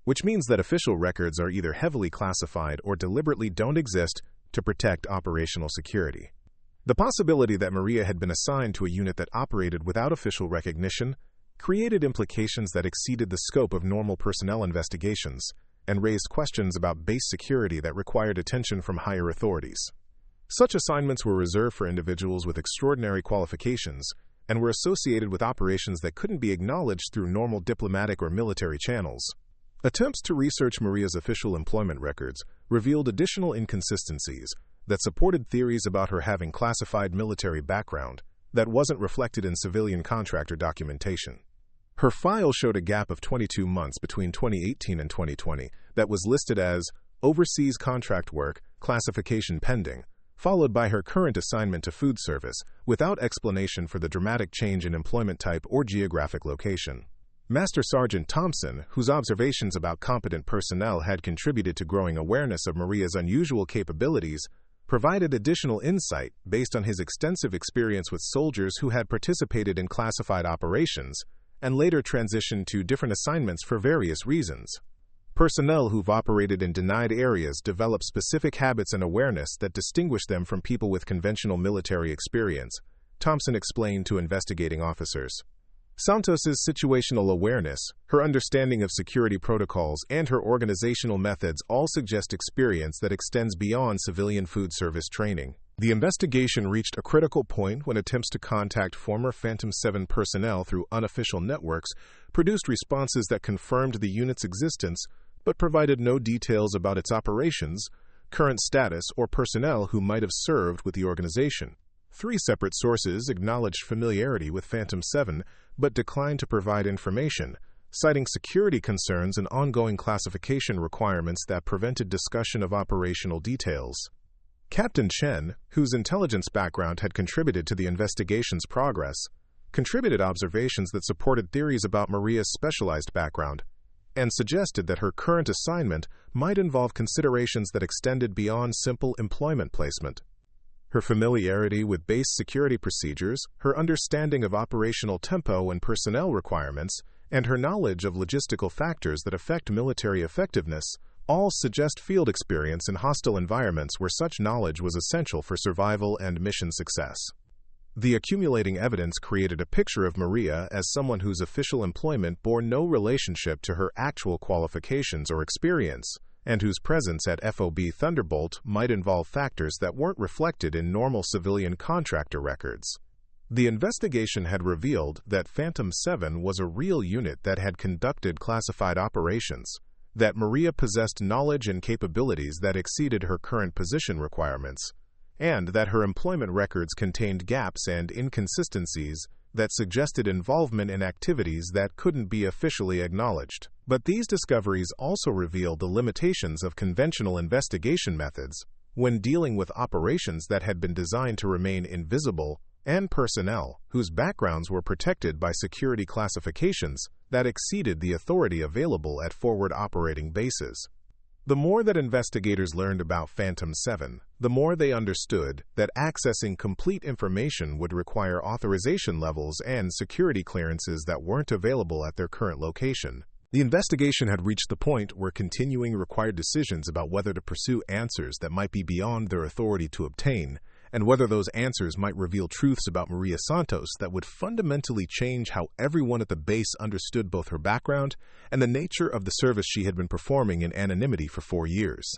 which means that official records are either heavily classified or deliberately don't exist to protect operational security. The possibility that Maria had been assigned to a unit that operated without official recognition created implications that exceeded the scope of normal personnel investigations and raised questions about base security that required attention from higher authorities. Such assignments were reserved for individuals with extraordinary qualifications and were associated with operations that couldn't be acknowledged through normal diplomatic or military channels. Attempts to research Maria's official employment records revealed additional inconsistencies that supported theories about her having classified military background that wasn't reflected in civilian contractor documentation. Her file showed a gap of 22 months between 2018 and 2020 that was listed as overseas contract work, classification pending, followed by her current assignment to food service, without explanation for the dramatic change in employment type or geographic location. Master Sergeant Thompson, whose observations about competent personnel had contributed to growing awareness of Maria's unusual capabilities, provided additional insight based on his extensive experience with soldiers who had participated in classified operations and later transitioned to different assignments for various reasons. Personnel who've operated in denied areas develop specific habits and awareness that distinguish them from people with conventional military experience, Thompson explained to investigating officers. Santos's situational awareness, her understanding of security protocols, and her organizational methods all suggest experience that extends beyond civilian food service training. The investigation reached a critical point when attempts to contact former Phantom 7 personnel through unofficial networks produced responses that confirmed the unit's existence but provided no details about its operations, current status, or personnel who might have served with the organization. 3 separate sources acknowledged familiarity with Phantom 7 but declined to provide information, citing security concerns and ongoing classification requirements that prevented discussion of operational details. Captain Chen, whose intelligence background had contributed to the investigation's progress, contributed observations that supported theories about Maria's specialized background and suggested that her current assignment might involve considerations that extended beyond simple employment placement. Her familiarity with base security procedures, her understanding of operational tempo and personnel requirements, and her knowledge of logistical factors that affect military effectiveness all suggest field experience in hostile environments where such knowledge was essential for survival and mission success. The accumulating evidence created a picture of Maria as someone whose official employment bore no relationship to her actual qualifications or experience, and whose presence at FOB Thunderbolt might involve factors that weren't reflected in normal civilian contractor records. The investigation had revealed that Phantom 7 was a real unit that had conducted classified operations, that Maria possessed knowledge and capabilities that exceeded her current position requirements, and that her employment records contained gaps and inconsistencies that suggested involvement in activities that couldn't be officially acknowledged. But these discoveries also revealed the limitations of conventional investigation methods when dealing with operations that had been designed to remain invisible and personnel whose backgrounds were protected by security classifications that exceeded the authority available at forward operating bases. The more that investigators learned about Phantom 7, the more they understood that accessing complete information would require authorization levels and security clearances that weren't available at their current location. The investigation had reached the point where continuing required decisions about whether to pursue answers that might be beyond their authority to obtain, and whether those answers might reveal truths about Maria Santos that would fundamentally change how everyone at the base understood both her background and the nature of the service she had been performing in anonymity for 4 years.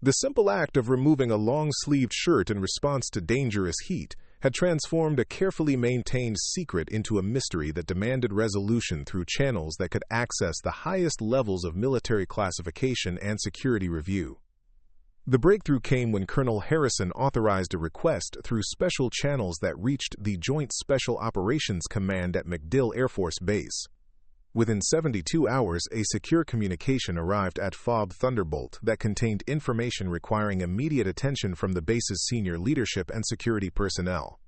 The simple act of removing a long-sleeved shirt in response to dangerous heat had transformed a carefully maintained secret into a mystery that demanded resolution through channels that could access the highest levels of military classification and security review. The breakthrough came when Colonel Harrison authorized a request through special channels that reached the Joint Special Operations Command at MacDill Air Force Base. Within 72 hours, a secure communication arrived at FOB Thunderbolt that contained information requiring immediate attention from the base's senior leadership and security personnel.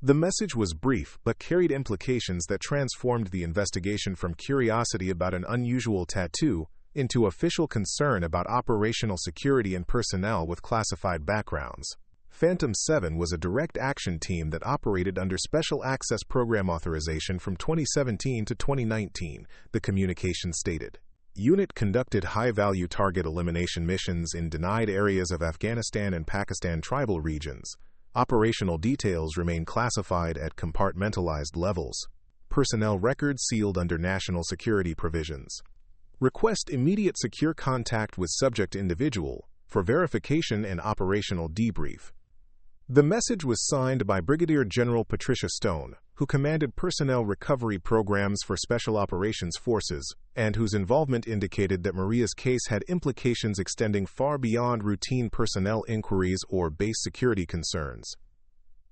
The message was brief but carried implications that transformed the investigation from curiosity about an unusual tattoo into official concern about operational security and personnel with classified backgrounds. Phantom 7 was a direct action team that operated under Special Access Program authorization from 2017 to 2019, the communication stated. Unit conducted high-value target elimination missions in denied areas of Afghanistan and Pakistan tribal regions. Operational details remain classified at compartmentalized levels. Personnel records sealed under national security provisions. Request immediate secure contact with subject individual for verification and operational debrief. The message was signed by Brigadier General Patricia Stone, who commanded personnel recovery programs for Special Operations Forces, and whose involvement indicated that Maria's case had implications extending far beyond routine personnel inquiries or base security concerns.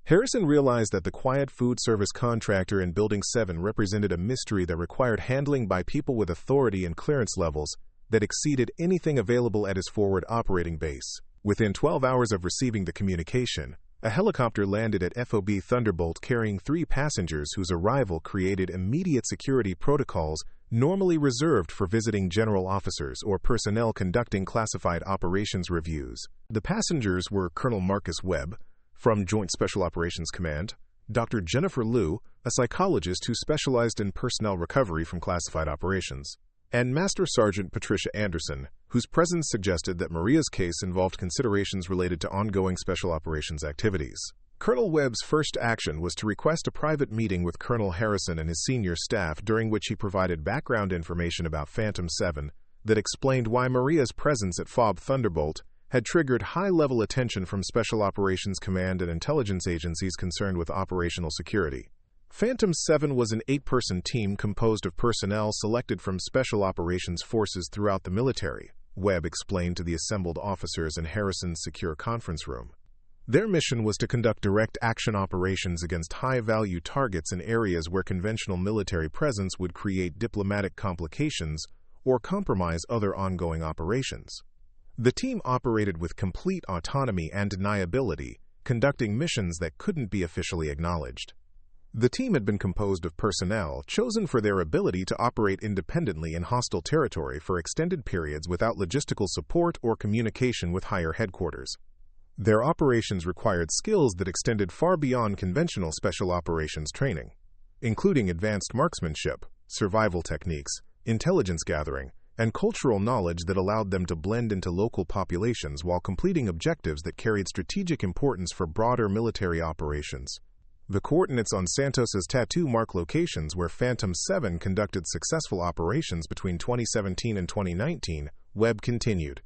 Harrison realized that the quiet food service contractor in Building 7 represented a mystery that required handling by people with authority and clearance levels that exceeded anything available at his forward operating base. Within 12 hours of receiving the communication, a helicopter landed at FOB Thunderbolt carrying 3 passengers whose arrival created immediate security protocols normally reserved for visiting general officers or personnel conducting classified operations reviews. The passengers were Colonel Marcus Webb, from Joint Special Operations Command, Dr. Jennifer Liu, a psychologist who specialized in personnel recovery from classified operations, and Master Sergeant Patricia Anderson, whose presence suggested that Maria's case involved considerations related to ongoing special operations activities. Colonel Webb's first action was to request a private meeting with Colonel Harrison and his senior staff, during which he provided background information about Phantom 7 that explained why Maria's presence at FOB Thunderbolt had triggered high-level attention from Special Operations Command and intelligence agencies concerned with operational security. Phantom 7 was an 8-person team composed of personnel selected from Special Operations forces throughout the military, Webb explained to the assembled officers in Harrison's secure conference room. Their mission was to conduct direct action operations against high-value targets in areas where conventional military presence would create diplomatic complications or compromise other ongoing operations. The team operated with complete autonomy and deniability, conducting missions that couldn't be officially acknowledged. The team had been composed of personnel chosen for their ability to operate independently in hostile territory for extended periods without logistical support or communication with higher headquarters. Their operations required skills that extended far beyond conventional special operations training, including advanced marksmanship, survival techniques, intelligence gathering, and cultural knowledge that allowed them to blend into local populations while completing objectives that carried strategic importance for broader military operations. The coordinates on Santos's tattoo mark locations where Phantom 7 conducted successful operations between 2017 and 2019, Webb continued.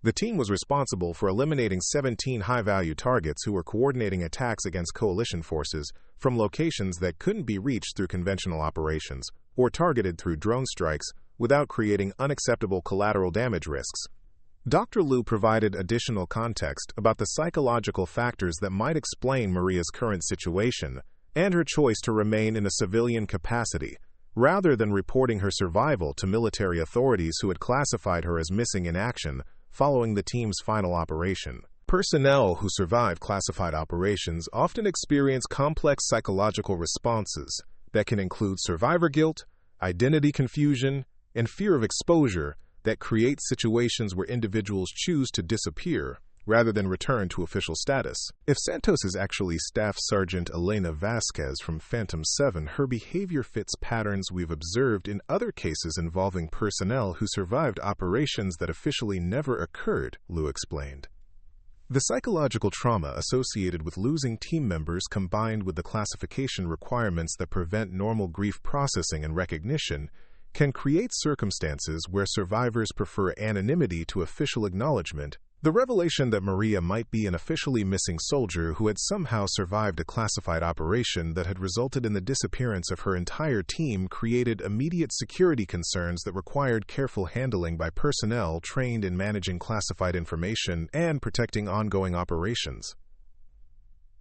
The team was responsible for eliminating 17 high-value targets who were coordinating attacks against coalition forces from locations that couldn't be reached through conventional operations or targeted through drone strikes without creating unacceptable collateral damage risks. Dr. Liu provided additional context about the psychological factors that might explain Maria's current situation and her choice to remain in a civilian capacity, rather than reporting her survival to military authorities who had classified her as missing in action following the team's final operation. Personnel who survive classified operations often experience complex psychological responses that can include survivor guilt, identity confusion, and fear of exposure that create situations where individuals choose to disappear rather than return to official status. If Santos is actually Staff Sergeant Elena Vasquez from Phantom 7, her behavior fits patterns we've observed in other cases involving personnel who survived operations that officially never occurred, Liu explained. The psychological trauma associated with losing team members combined with the classification requirements that prevent normal grief processing and recognition can create circumstances where survivors prefer anonymity to official acknowledgement. The revelation that Maria might be an officially missing soldier who had somehow survived a classified operation that had resulted in the disappearance of her entire team created immediate security concerns that required careful handling by personnel trained in managing classified information and protecting ongoing operations.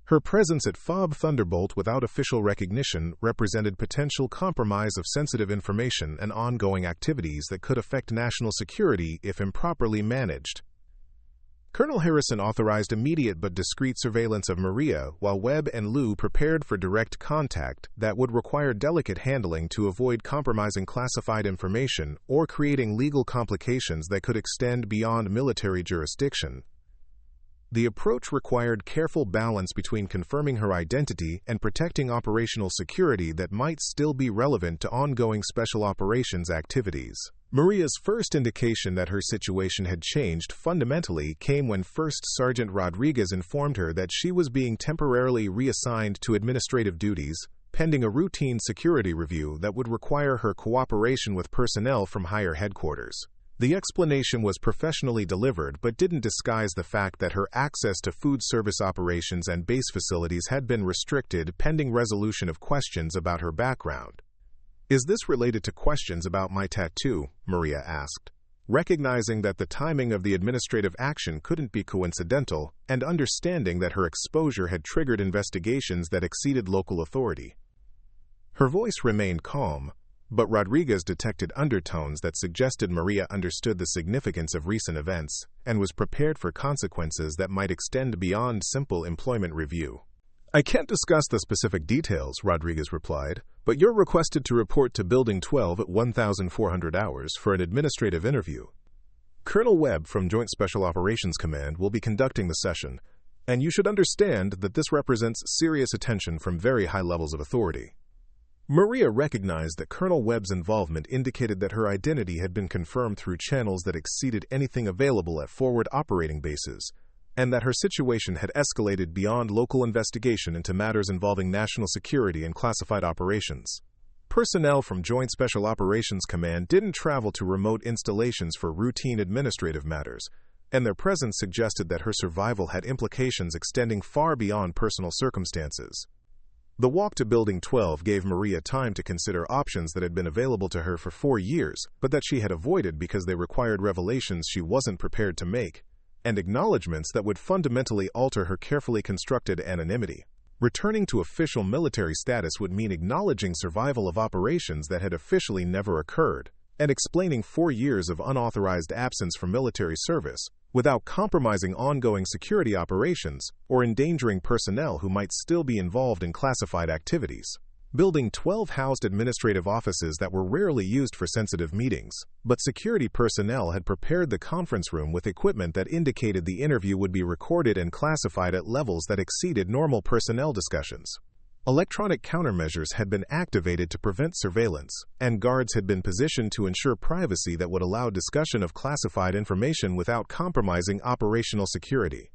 Her presence at FOB Thunderbolt without official recognition represented potential compromise of sensitive information and ongoing activities that could affect national security if improperly managed. Colonel Harrison authorized immediate but discreet surveillance of Maria, while Webb and Liu prepared for direct contact that would require delicate handling to avoid compromising classified information or creating legal complications that could extend beyond military jurisdiction. The approach required careful balance between confirming her identity and protecting operational security that might still be relevant to ongoing special operations activities. Maria's first indication that her situation had changed fundamentally came when First Sergeant Rodriguez informed her that she was being temporarily reassigned to administrative duties, pending a routine security review that would require her cooperation with personnel from higher headquarters. The explanation was professionally delivered but didn't disguise the fact that her access to food service operations and base facilities had been restricted pending resolution of questions about her background. "Is this related to questions about my tattoo?" Maria asked, recognizing that the timing of the administrative action couldn't be coincidental and understanding that her exposure had triggered investigations that exceeded local authority. Her voice remained calm, but Rodriguez detected undertones that suggested Maria understood the significance of recent events and was prepared for consequences that might extend beyond simple employment review. "I can't discuss the specific details," Rodriguez replied, "but you're requested to report to Building 12 at 1,400 hours for an administrative interview. Colonel Webb from Joint Special Operations Command will be conducting the session, and you should understand that this represents serious attention from very high levels of authority." Maria recognized that Colonel Webb's involvement indicated that her identity had been confirmed through channels that exceeded anything available at forward operating bases, and that her situation had escalated beyond local investigation into matters involving national security and classified operations. Personnel from Joint Special Operations Command didn't travel to remote installations for routine administrative matters, and their presence suggested that her survival had implications extending far beyond personal circumstances. The walk to Building 12 gave Maria time to consider options that had been available to her for 4 years, but that she had avoided because they required revelations she wasn't prepared to make, and acknowledgments that would fundamentally alter her carefully constructed anonymity. Returning to official military status would mean acknowledging survival of operations that had officially never occurred, and explaining 4 years of unauthorized absence from military service, without compromising ongoing security operations or endangering personnel who might still be involved in classified activities. Building 12 housed administrative offices that were rarely used for sensitive meetings, but security personnel had prepared the conference room with equipment that indicated the interview would be recorded and classified at levels that exceeded normal personnel discussions. Electronic countermeasures had been activated to prevent surveillance, and guards had been positioned to ensure privacy that would allow discussion of classified information without compromising operational security.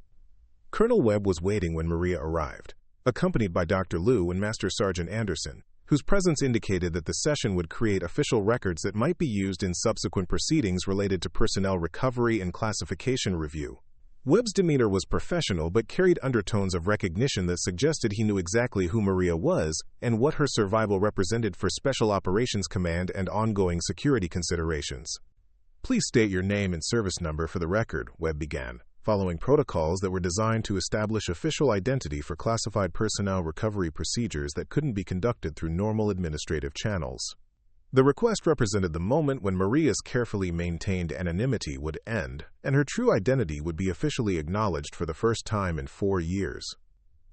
Colonel Webb was waiting when Maria arrived, accompanied by Dr. Liu and Master Sergeant Anderson, whose presence indicated that the session would create official records that might be used in subsequent proceedings related to personnel recovery and classification review. Webb's demeanor was professional but carried undertones of recognition that suggested he knew exactly who Maria was and what her survival represented for Special Operations Command and ongoing security considerations. "Please state your name and service number for the record," Webb began, following protocols that were designed to establish official identity for classified personnel recovery procedures that couldn't be conducted through normal administrative channels. The request represented the moment when Maria's carefully maintained anonymity would end, and her true identity would be officially acknowledged for the first time in 4 years.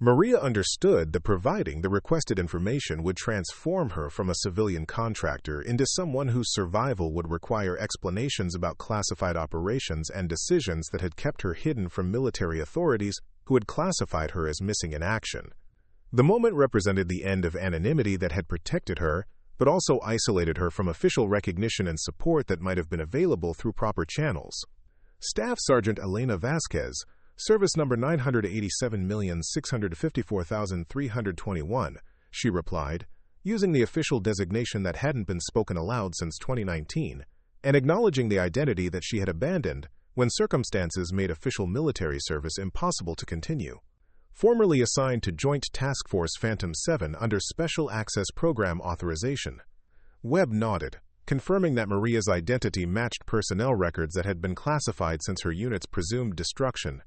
Maria understood that providing the requested information would transform her from a civilian contractor into someone whose survival would require explanations about classified operations and decisions that had kept her hidden from military authorities who had classified her as missing in action. The moment represented the end of anonymity that had protected her, but also isolated her from official recognition and support that might have been available through proper channels. Staff Sergeant Elena Vasquez, Service number 987,654,321, she replied, using the official designation that hadn't been spoken aloud since 2019, and acknowledging the identity that she had abandoned when circumstances made official military service impossible to continue. Formerly assigned to Joint Task Force Phantom 7 under Special Access Program Authorization. Webb nodded, confirming that Maria's identity matched personnel records that had been classified since her unit's presumed destruction,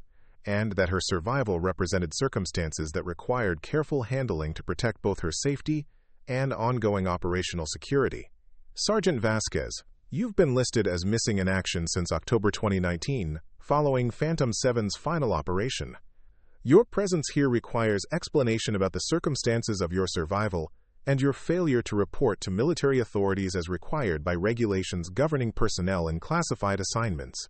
and that her survival represented circumstances that required careful handling to protect both her safety and ongoing operational security. Sergeant Vasquez, you've been listed as missing in action since October 2019, following Phantom 7's final operation. Your presence here requires explanation about the circumstances of your survival and your failure to report to military authorities as required by regulations governing personnel in classified assignments.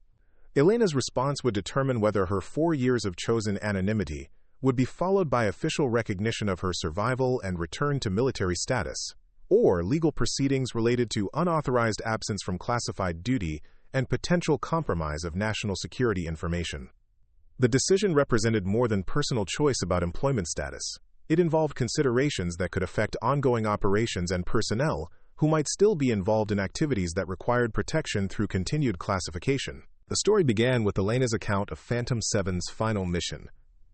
Elena's response would determine whether her 4 years of chosen anonymity would be followed by official recognition of her survival and return to military status, or legal proceedings related to unauthorized absence from classified duty and potential compromise of national security information. The decision represented more than personal choice about employment status. It involved considerations that could affect ongoing operations and personnel who might still be involved in activities that required protection through continued classification. The story began with Elena's account of Phantom 7's final mission,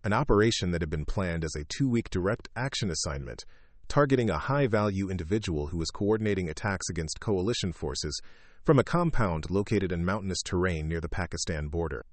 an operation that had been planned as a 2-week direct action assignment, targeting a high-value individual who was coordinating attacks against coalition forces from a compound located in mountainous terrain near the Pakistan border.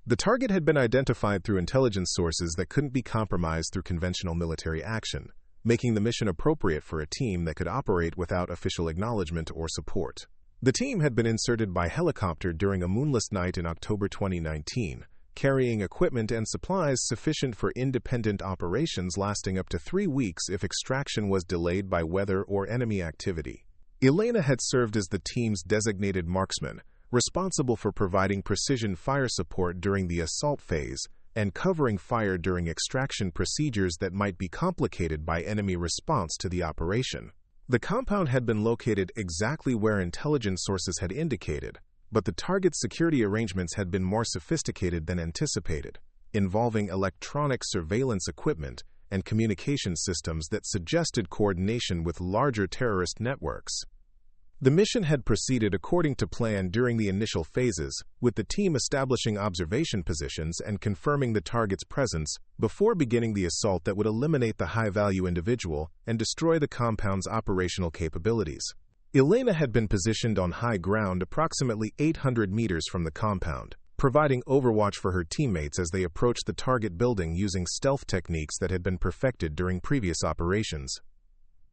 The target had been identified through intelligence sources that couldn't be compromised through conventional military action, making the mission appropriate for a team that could operate without official acknowledgement or support. The team had been inserted by helicopter during a moonless night in October 2019, carrying equipment and supplies sufficient for independent operations lasting up to 3 weeks if extraction was delayed by weather or enemy activity. Elena had served as the team's designated marksman, responsible for providing precision fire support during the assault phase and covering fire during extraction procedures that might be complicated by enemy response to the operation. The compound had been located exactly where intelligence sources had indicated, but the target's security arrangements had been more sophisticated than anticipated, involving electronic surveillance equipment and communication systems that suggested coordination with larger terrorist networks. The mission had proceeded according to plan during the initial phases, with the team establishing observation positions and confirming the target's presence before beginning the assault that would eliminate the high-value individual and destroy the compound's operational capabilities. Elena had been positioned on high ground approximately 800 meters from the compound, providing overwatch for her teammates as they approached the target building using stealth techniques that had been perfected during previous operations.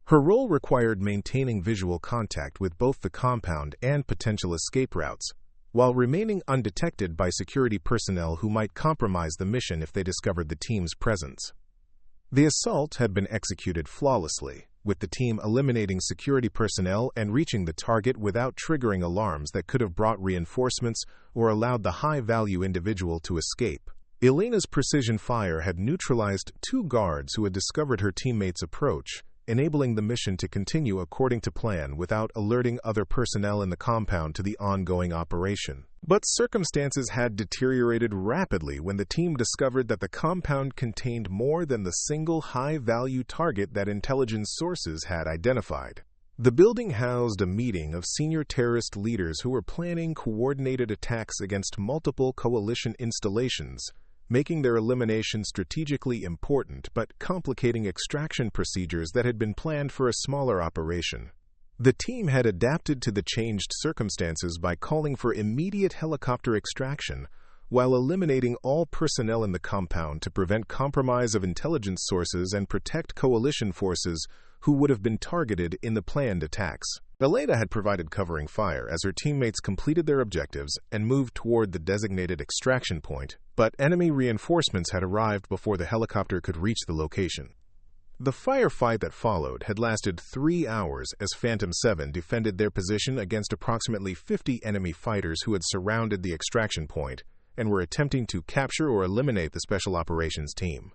Her role required maintaining visual contact with both the compound and potential escape routes, while remaining undetected by security personnel who might compromise the mission if they discovered the team's presence. The assault had been executed flawlessly, with the team eliminating security personnel and reaching the target without triggering alarms that could have brought reinforcements or allowed the high-value individual to escape. Elena's precision fire had neutralized 2 guards who had discovered her teammates' approach, enabling the mission to continue according to plan without alerting other personnel in the compound to the ongoing operation. But circumstances had deteriorated rapidly when the team discovered that the compound contained more than the single high-value target that intelligence sources had identified. The building housed a meeting of senior terrorist leaders who were planning coordinated attacks against multiple coalition installations, making their elimination strategically important but complicating extraction procedures that had been planned for a smaller operation. The team had adapted to the changed circumstances by calling for immediate helicopter extraction, while eliminating all personnel in the compound to prevent compromise of intelligence sources and protect coalition forces who would have been targeted in the planned attacks. Elena had provided covering fire as her teammates completed their objectives and moved toward the designated extraction point, but enemy reinforcements had arrived before the helicopter could reach the location. The firefight that followed had lasted 3 hours as Phantom 7 defended their position against approximately 50 enemy fighters who had surrounded the extraction point and were attempting to capture or eliminate the Special Operations team.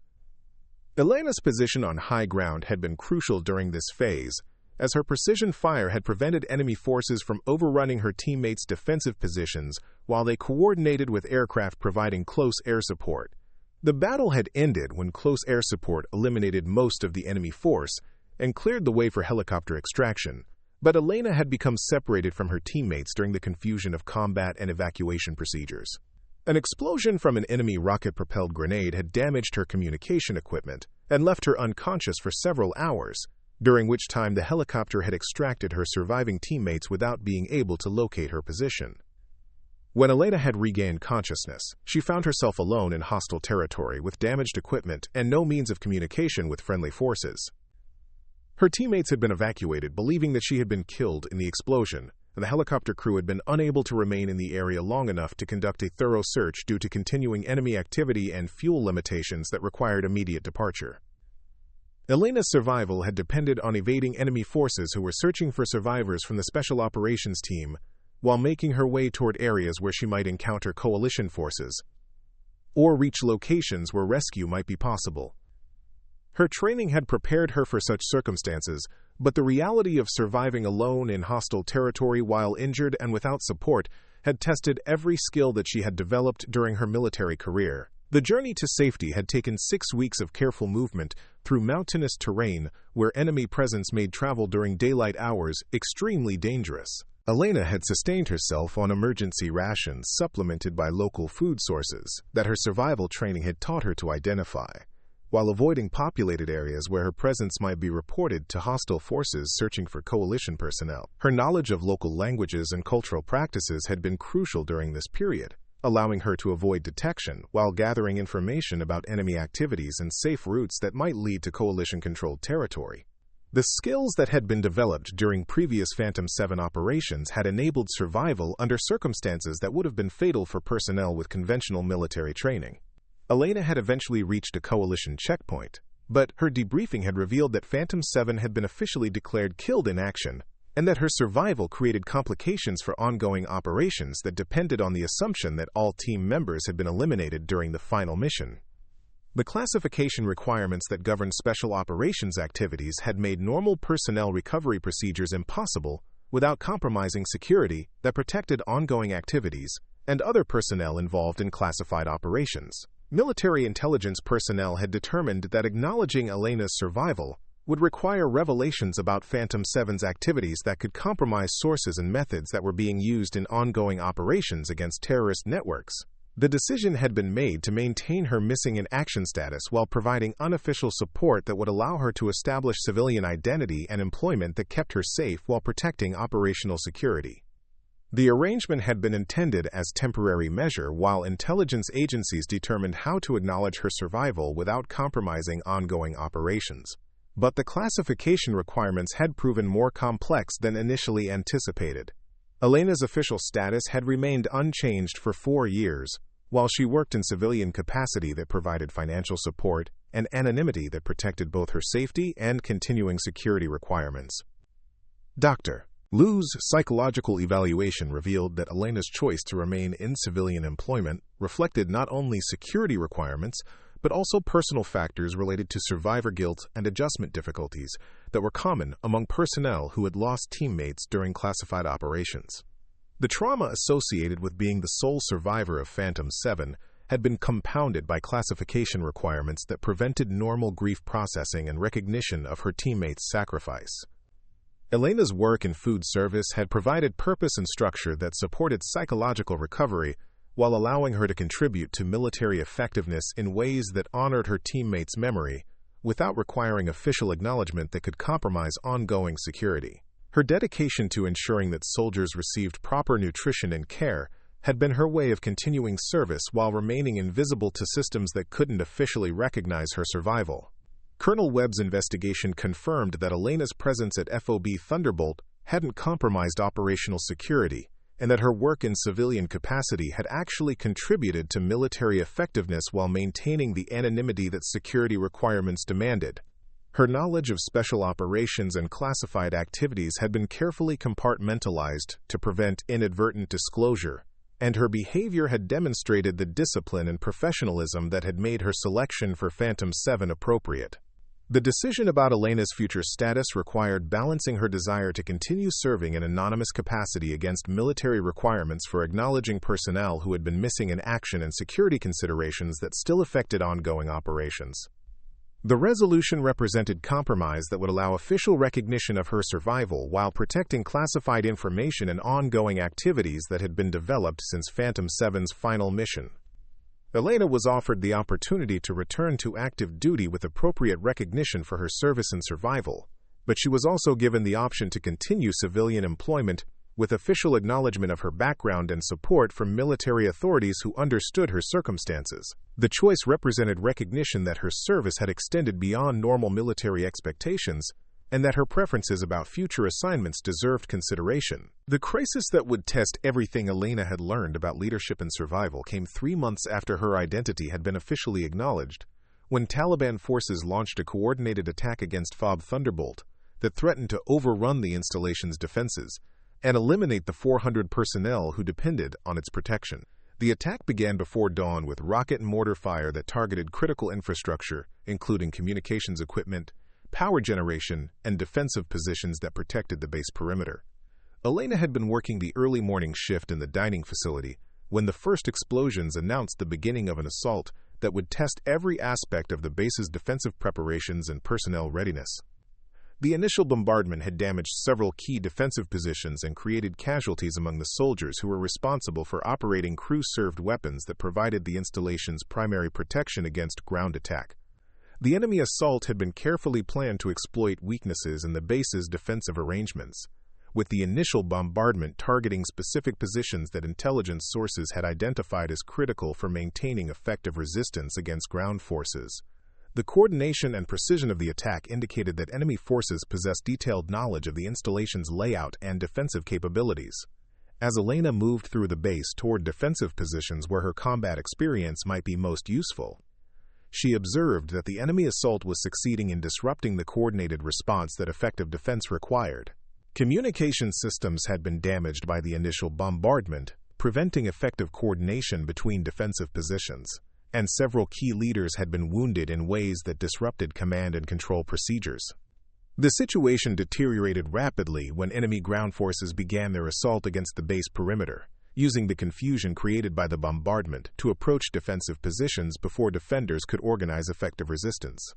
Elena's position on high ground had been crucial during this phase, as her precision fire had prevented enemy forces from overrunning her teammates' defensive positions while they coordinated with aircraft providing close air support. The battle had ended when close air support eliminated most of the enemy force and cleared the way for helicopter extraction, but Elena had become separated from her teammates during the confusion of combat and evacuation procedures. An explosion from an enemy rocket-propelled grenade had damaged her communication equipment and left her unconscious for several hours, during which time the helicopter had extracted her surviving teammates without being able to locate her position. When Elena had regained consciousness, she found herself alone in hostile territory with damaged equipment and no means of communication with friendly forces. Her teammates had been evacuated, believing that she had been killed in the explosion, and the helicopter crew had been unable to remain in the area long enough to conduct a thorough search due to continuing enemy activity and fuel limitations that required immediate departure. Elena's survival had depended on evading enemy forces who were searching for survivors from the Special Operations team while making her way toward areas where she might encounter coalition forces or reach locations where rescue might be possible. Her training had prepared her for such circumstances, but the reality of surviving alone in hostile territory while injured and without support had tested every skill that she had developed during her military career. The journey to safety had taken 6 weeks of careful movement through mountainous terrain where enemy presence made travel during daylight hours extremely dangerous. Elena had sustained herself on emergency rations supplemented by local food sources that her survival training had taught her to identify, while avoiding populated areas where her presence might be reported to hostile forces searching for coalition personnel. Her knowledge of local languages and cultural practices had been crucial during this period, allowing her to avoid detection while gathering information about enemy activities and safe routes that might lead to coalition-controlled territory. The skills that had been developed during previous Phantom 7 operations had enabled survival under circumstances that would have been fatal for personnel with conventional military training. Elena had eventually reached a coalition checkpoint, but her debriefing had revealed that Phantom 7 had been officially declared killed in action, and that her survival created complications for ongoing operations that depended on the assumption that all team members had been eliminated during the final mission. The classification requirements that govern special operations activities had made normal personnel recovery procedures impossible without compromising security that protected ongoing activities and other personnel involved in classified operations. Military intelligence personnel had determined that acknowledging Elena's survival would require revelations about Phantom 7's activities that could compromise sources and methods that were being used in ongoing operations against terrorist networks. The decision had been made to maintain her missing in action status while providing unofficial support that would allow her to establish civilian identity and employment that kept her safe while protecting operational security. The arrangement had been intended as a temporary measure while intelligence agencies determined how to acknowledge her survival without compromising ongoing operations. But the classification requirements had proven more complex than initially anticipated. Elena's official status had remained unchanged for 4 years, while she worked in civilian capacity that provided financial support and anonymity that protected both her safety and continuing security requirements. Dr. Liu's psychological evaluation revealed that Elena's choice to remain in civilian employment reflected not only security requirements, but also personal factors related to survivor guilt and adjustment difficulties that were common among personnel who had lost teammates during classified operations. The trauma associated with being the sole survivor of Phantom 7 had been compounded by classification requirements that prevented normal grief processing and recognition of her teammates' sacrifice. Elena's work in food service had provided purpose and structure that supported psychological recovery while allowing her to contribute to military effectiveness in ways that honored her teammates' memory without requiring official acknowledgement that could compromise ongoing security. Her dedication to ensuring that soldiers received proper nutrition and care had been her way of continuing service while remaining invisible to systems that couldn't officially recognize her survival. Colonel Webb's investigation confirmed that Elena's presence at FOB Thunderbolt hadn't compromised operational security, and that her work in civilian capacity had actually contributed to military effectiveness while maintaining the anonymity that security requirements demanded. Her knowledge of special operations and classified activities had been carefully compartmentalized to prevent inadvertent disclosure, and her behavior had demonstrated the discipline and professionalism that had made her selection for Phantom 7 appropriate. The decision about Elena's future status required balancing her desire to continue serving in anonymous capacity against military requirements for acknowledging personnel who had been missing in action and security considerations that still affected ongoing operations. The resolution represented compromise that would allow official recognition of her survival while protecting classified information and ongoing activities that had been developed since Phantom 7's final mission. Elena was offered the opportunity to return to active duty with appropriate recognition for her service and survival, but she was also given the option to continue civilian employment with official acknowledgement of her background and support from military authorities who understood her circumstances. The choice represented recognition that her service had extended beyond normal military expectations, and that her preferences about future assignments deserved consideration. The crisis that would test everything Elena had learned about leadership and survival came 3 months after her identity had been officially acknowledged, when Taliban forces launched a coordinated attack against FOB Thunderbolt that threatened to overrun the installation's defenses and eliminate the 400 personnel who depended on its protection. The attack began before dawn with rocket and mortar fire that targeted critical infrastructure, including communications equipment, power generation, and defensive positions that protected the base perimeter. Elena had been working the early morning shift in the dining facility when the first explosions announced the beginning of an assault that would test every aspect of the base's defensive preparations and personnel readiness. The initial bombardment had damaged several key defensive positions and created casualties among the soldiers who were responsible for operating crew-served weapons that provided the installation's primary protection against ground attack. The enemy assault had been carefully planned to exploit weaknesses in the base's defensive arrangements, with the initial bombardment targeting specific positions that intelligence sources had identified as critical for maintaining effective resistance against ground forces. The coordination and precision of the attack indicated that enemy forces possessed detailed knowledge of the installation's layout and defensive capabilities. As Elena moved through the base toward defensive positions where her combat experience might be most useful, she observed that the enemy assault was succeeding in disrupting the coordinated response that effective defense required. Communication systems had been damaged by the initial bombardment, preventing effective coordination between defensive positions, and several key leaders had been wounded in ways that disrupted command and control procedures. The situation deteriorated rapidly when enemy ground forces began their assault against the base perimeter, using the confusion created by the bombardment to approach defensive positions before defenders could organize effective resistance.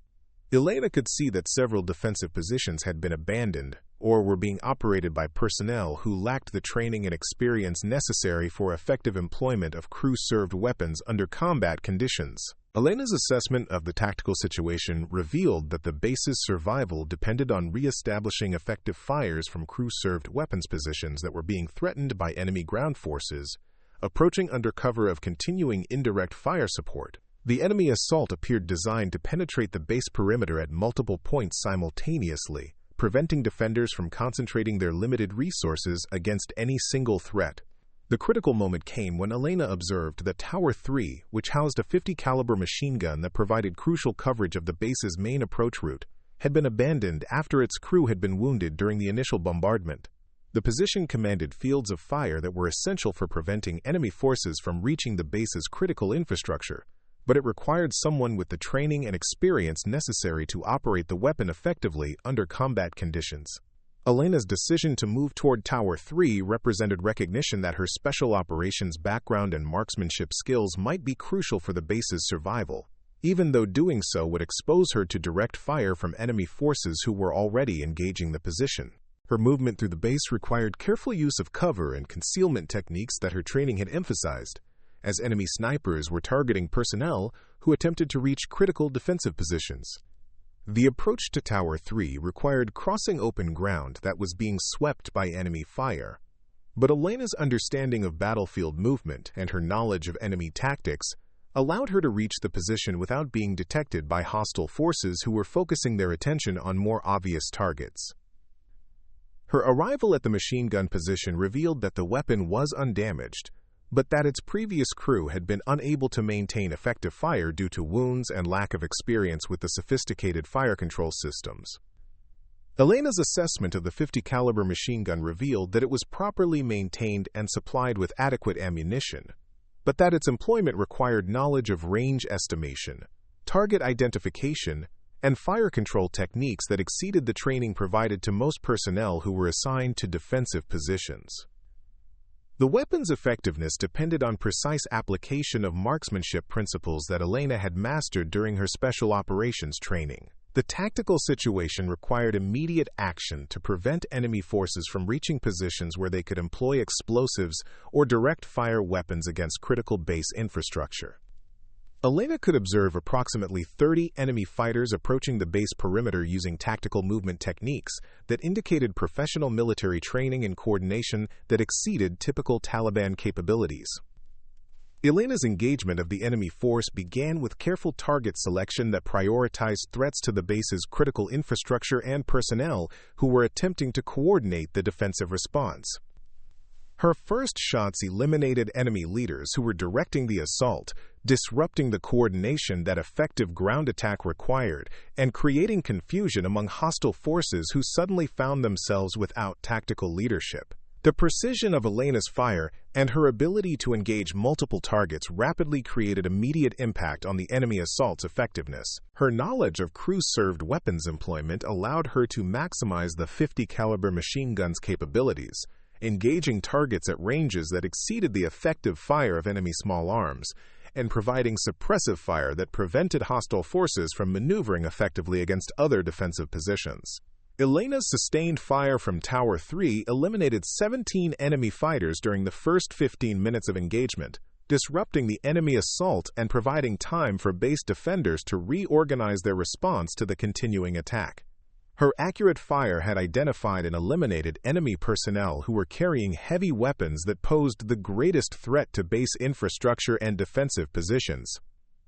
Elena could see that several defensive positions had been abandoned or were being operated by personnel who lacked the training and experience necessary for effective employment of crew-served weapons under combat conditions. Elena's assessment of the tactical situation revealed that the base's survival depended on re-establishing effective fires from crew-served weapons positions that were being threatened by enemy ground forces, approaching under cover of continuing indirect fire support. The enemy assault appeared designed to penetrate the base perimeter at multiple points simultaneously, preventing defenders from concentrating their limited resources against any single threat. The critical moment came when Elena observed that Tower 3, which housed a .50 caliber machine gun that provided crucial coverage of the base's main approach route, had been abandoned after its crew had been wounded during the initial bombardment. The position commanded fields of fire that were essential for preventing enemy forces from reaching the base's critical infrastructure, but it required someone with the training and experience necessary to operate the weapon effectively under combat conditions. Elena's decision to move toward Tower 3 represented recognition that her special operations background and marksmanship skills might be crucial for the base's survival, even though doing so would expose her to direct fire from enemy forces who were already engaging the position. Her movement through the base required careful use of cover and concealment techniques that her training had emphasized, as enemy snipers were targeting personnel who attempted to reach critical defensive positions. The approach to Tower 3 required crossing open ground that was being swept by enemy fire. But Elena's understanding of battlefield movement and her knowledge of enemy tactics allowed her to reach the position without being detected by hostile forces who were focusing their attention on more obvious targets. Her arrival at the machine gun position revealed that the weapon was undamaged, but that its previous crew had been unable to maintain effective fire due to wounds and lack of experience with the sophisticated fire control systems. Elena's assessment of the .50 caliber machine gun revealed that it was properly maintained and supplied with adequate ammunition, but that its employment required knowledge of range estimation, target identification, and fire control techniques that exceeded the training provided to most personnel who were assigned to defensive positions. The weapon's effectiveness depended on precise application of marksmanship principles that Elena had mastered during her special operations training. The tactical situation required immediate action to prevent enemy forces from reaching positions where they could employ explosives or direct fire weapons against critical base infrastructure. Elena could observe approximately 30 enemy fighters approaching the base perimeter using tactical movement techniques that indicated professional military training and coordination that exceeded typical Taliban capabilities. Elena's engagement of the enemy force began with careful target selection that prioritized threats to the base's critical infrastructure and personnel who were attempting to coordinate the defensive response. Her first shots eliminated enemy leaders who were directing the assault, disrupting the coordination that effective ground attack required, and creating confusion among hostile forces who suddenly found themselves without tactical leadership. The precision of Elena's fire and her ability to engage multiple targets rapidly created immediate impact on the enemy assault's effectiveness. Her knowledge of crew-served weapons employment allowed her to maximize the .50 caliber machine gun's capabilities, engaging targets at ranges that exceeded the effective fire of enemy small arms, and providing suppressive fire that prevented hostile forces from maneuvering effectively against other defensive positions. Elena's sustained fire from Tower 3 eliminated 17 enemy fighters during the first 15 minutes of engagement, disrupting the enemy assault and providing time for base defenders to reorganize their response to the continuing attack. Her accurate fire had identified and eliminated enemy personnel who were carrying heavy weapons that posed the greatest threat to base infrastructure and defensive positions.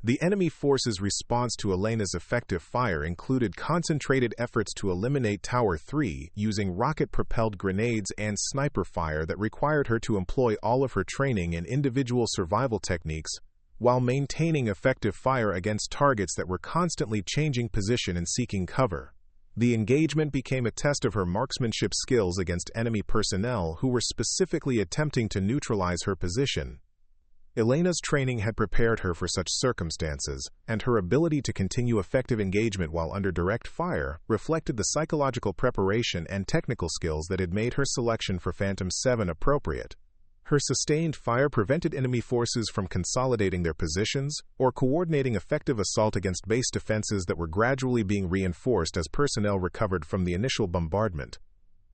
The enemy force's response to Elena's effective fire included concentrated efforts to eliminate Tower 3 using rocket-propelled grenades and sniper fire that required her to employ all of her training and individual survival techniques, while maintaining effective fire against targets that were constantly changing position and seeking cover. The engagement became a test of her marksmanship skills against enemy personnel who were specifically attempting to neutralize her position. Elena's training had prepared her for such circumstances, and her ability to continue effective engagement while under direct fire reflected the psychological preparation and technical skills that had made her selection for Phantom 7 appropriate. Her sustained fire prevented enemy forces from consolidating their positions or coordinating effective assault against base defenses that were gradually being reinforced as personnel recovered from the initial bombardment.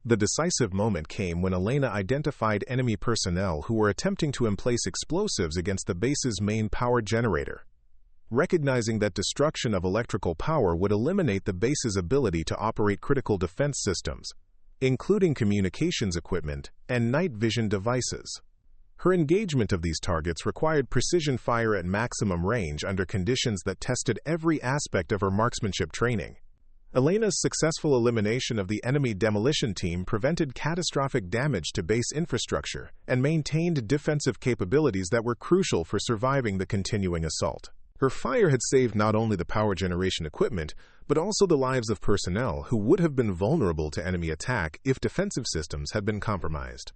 The decisive moment came when Elena identified enemy personnel who were attempting to emplace explosives against the base's main power generator. Recognizing that destruction of electrical power would eliminate the base's ability to operate critical defense systems, including communications equipment and night vision devices. Her engagement of these targets required precision fire at maximum range under conditions that tested every aspect of her marksmanship training. Elena's successful elimination of the enemy demolition team prevented catastrophic damage to base infrastructure and maintained defensive capabilities that were crucial for surviving the continuing assault. Her fire had saved not only the power generation equipment, but also the lives of personnel who would have been vulnerable to enemy attack if defensive systems had been compromised.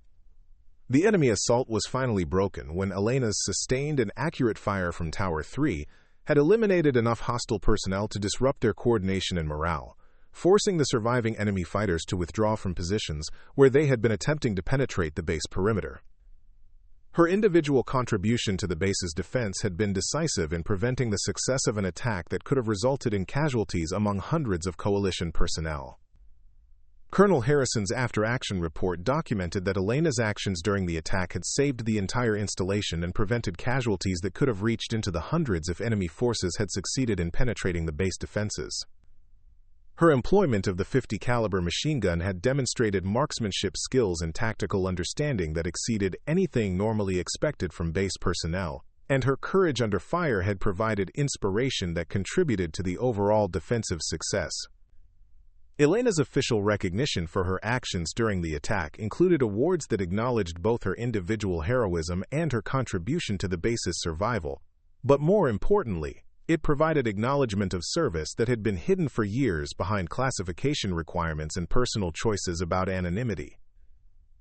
The enemy assault was finally broken when Elena's sustained and accurate fire from Tower 3 had eliminated enough hostile personnel to disrupt their coordination and morale, forcing the surviving enemy fighters to withdraw from positions where they had been attempting to penetrate the base perimeter. Her individual contribution to the base's defense had been decisive in preventing the success of an attack that could have resulted in casualties among hundreds of coalition personnel. Colonel Harrison's after-action report documented that Elena's actions during the attack had saved the entire installation and prevented casualties that could have reached into the hundreds if enemy forces had succeeded in penetrating the base defenses. Her employment of the .50 caliber machine gun had demonstrated marksmanship skills and tactical understanding that exceeded anything normally expected from base personnel, and her courage under fire had provided inspiration that contributed to the overall defensive success. Elena's official recognition for her actions during the attack included awards that acknowledged both her individual heroism and her contribution to the base's survival. But more importantly, it provided acknowledgement of service that had been hidden for years behind classification requirements and personal choices about anonymity.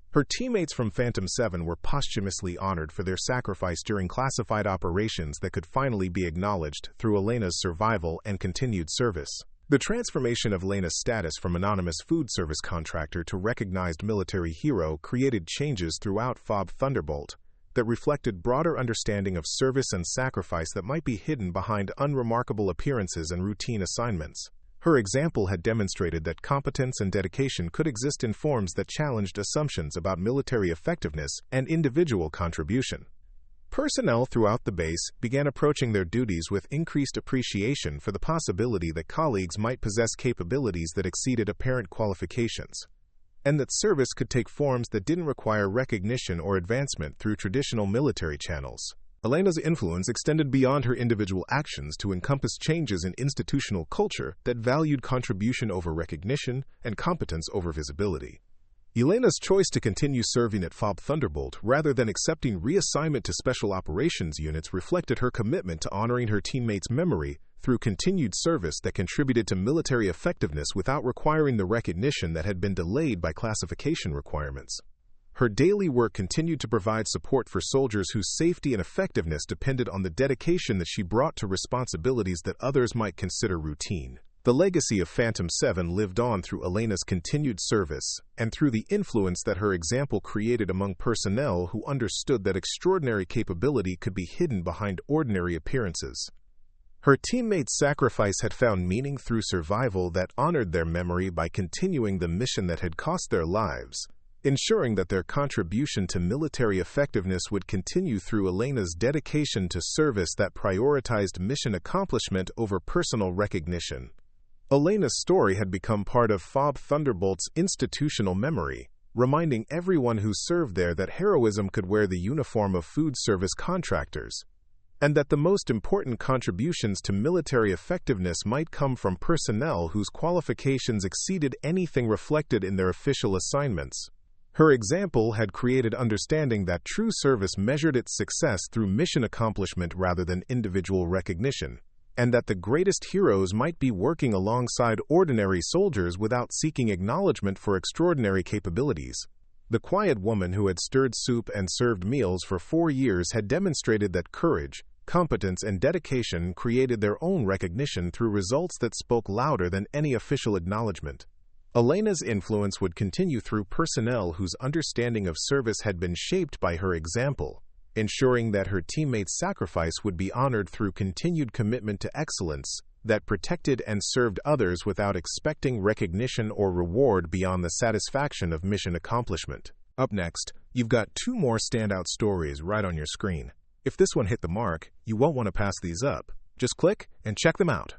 Her teammates from Phantom 7 were posthumously honored for their sacrifice during classified operations that could finally be acknowledged through Elena's survival and continued service. The transformation of Elena's status from anonymous food service contractor to recognized military hero created changes throughout FOB Thunderbolt that reflected broader understanding of service and sacrifice that might be hidden behind unremarkable appearances and routine assignments. Her example had demonstrated that competence and dedication could exist in forms that challenged assumptions about military effectiveness and individual contribution. Personnel throughout the base began approaching their duties with increased appreciation for the possibility that colleagues might possess capabilities that exceeded apparent qualifications, and that service could take forms that didn't require recognition or advancement through traditional military channels. Elena's influence extended beyond her individual actions to encompass changes in institutional culture that valued contribution over recognition and competence over visibility. Elena's choice to continue serving at FOB Thunderbolt rather than accepting reassignment to Special Operations units reflected her commitment to honoring her teammates' memory through continued service that contributed to military effectiveness without requiring the recognition that had been delayed by classification requirements. Her daily work continued to provide support for soldiers whose safety and effectiveness depended on the dedication that she brought to responsibilities that others might consider routine. The legacy of Phantom 7 lived on through Elena's continued service and through the influence that her example created among personnel who understood that extraordinary capability could be hidden behind ordinary appearances. Her teammates' sacrifice had found meaning through survival that honored their memory by continuing the mission that had cost their lives, ensuring that their contribution to military effectiveness would continue through Elena's dedication to service that prioritized mission accomplishment over personal recognition. Elena's story had become part of FOB Thunderbolt's institutional memory, reminding everyone who served there that heroism could wear the uniform of food service contractors, and that the most important contributions to military effectiveness might come from personnel whose qualifications exceeded anything reflected in their official assignments. Her example had created understanding that true service measured its success through mission accomplishment rather than individual recognition, and that the greatest heroes might be working alongside ordinary soldiers without seeking acknowledgement for extraordinary capabilities. The quiet woman who had stirred soup and served meals for 4 years had demonstrated that courage, competence, and dedication created their own recognition through results that spoke louder than any official acknowledgement. Elena's influence would continue through personnel whose understanding of service had been shaped by her example, ensuring that her teammates' sacrifice would be honored through continued commitment to excellence that protected and served others without expecting recognition or reward beyond the satisfaction of mission accomplishment. Up next, you've got 2 more standout stories right on your screen. If this one hit the mark, you won't want to pass these up. Just click and check them out.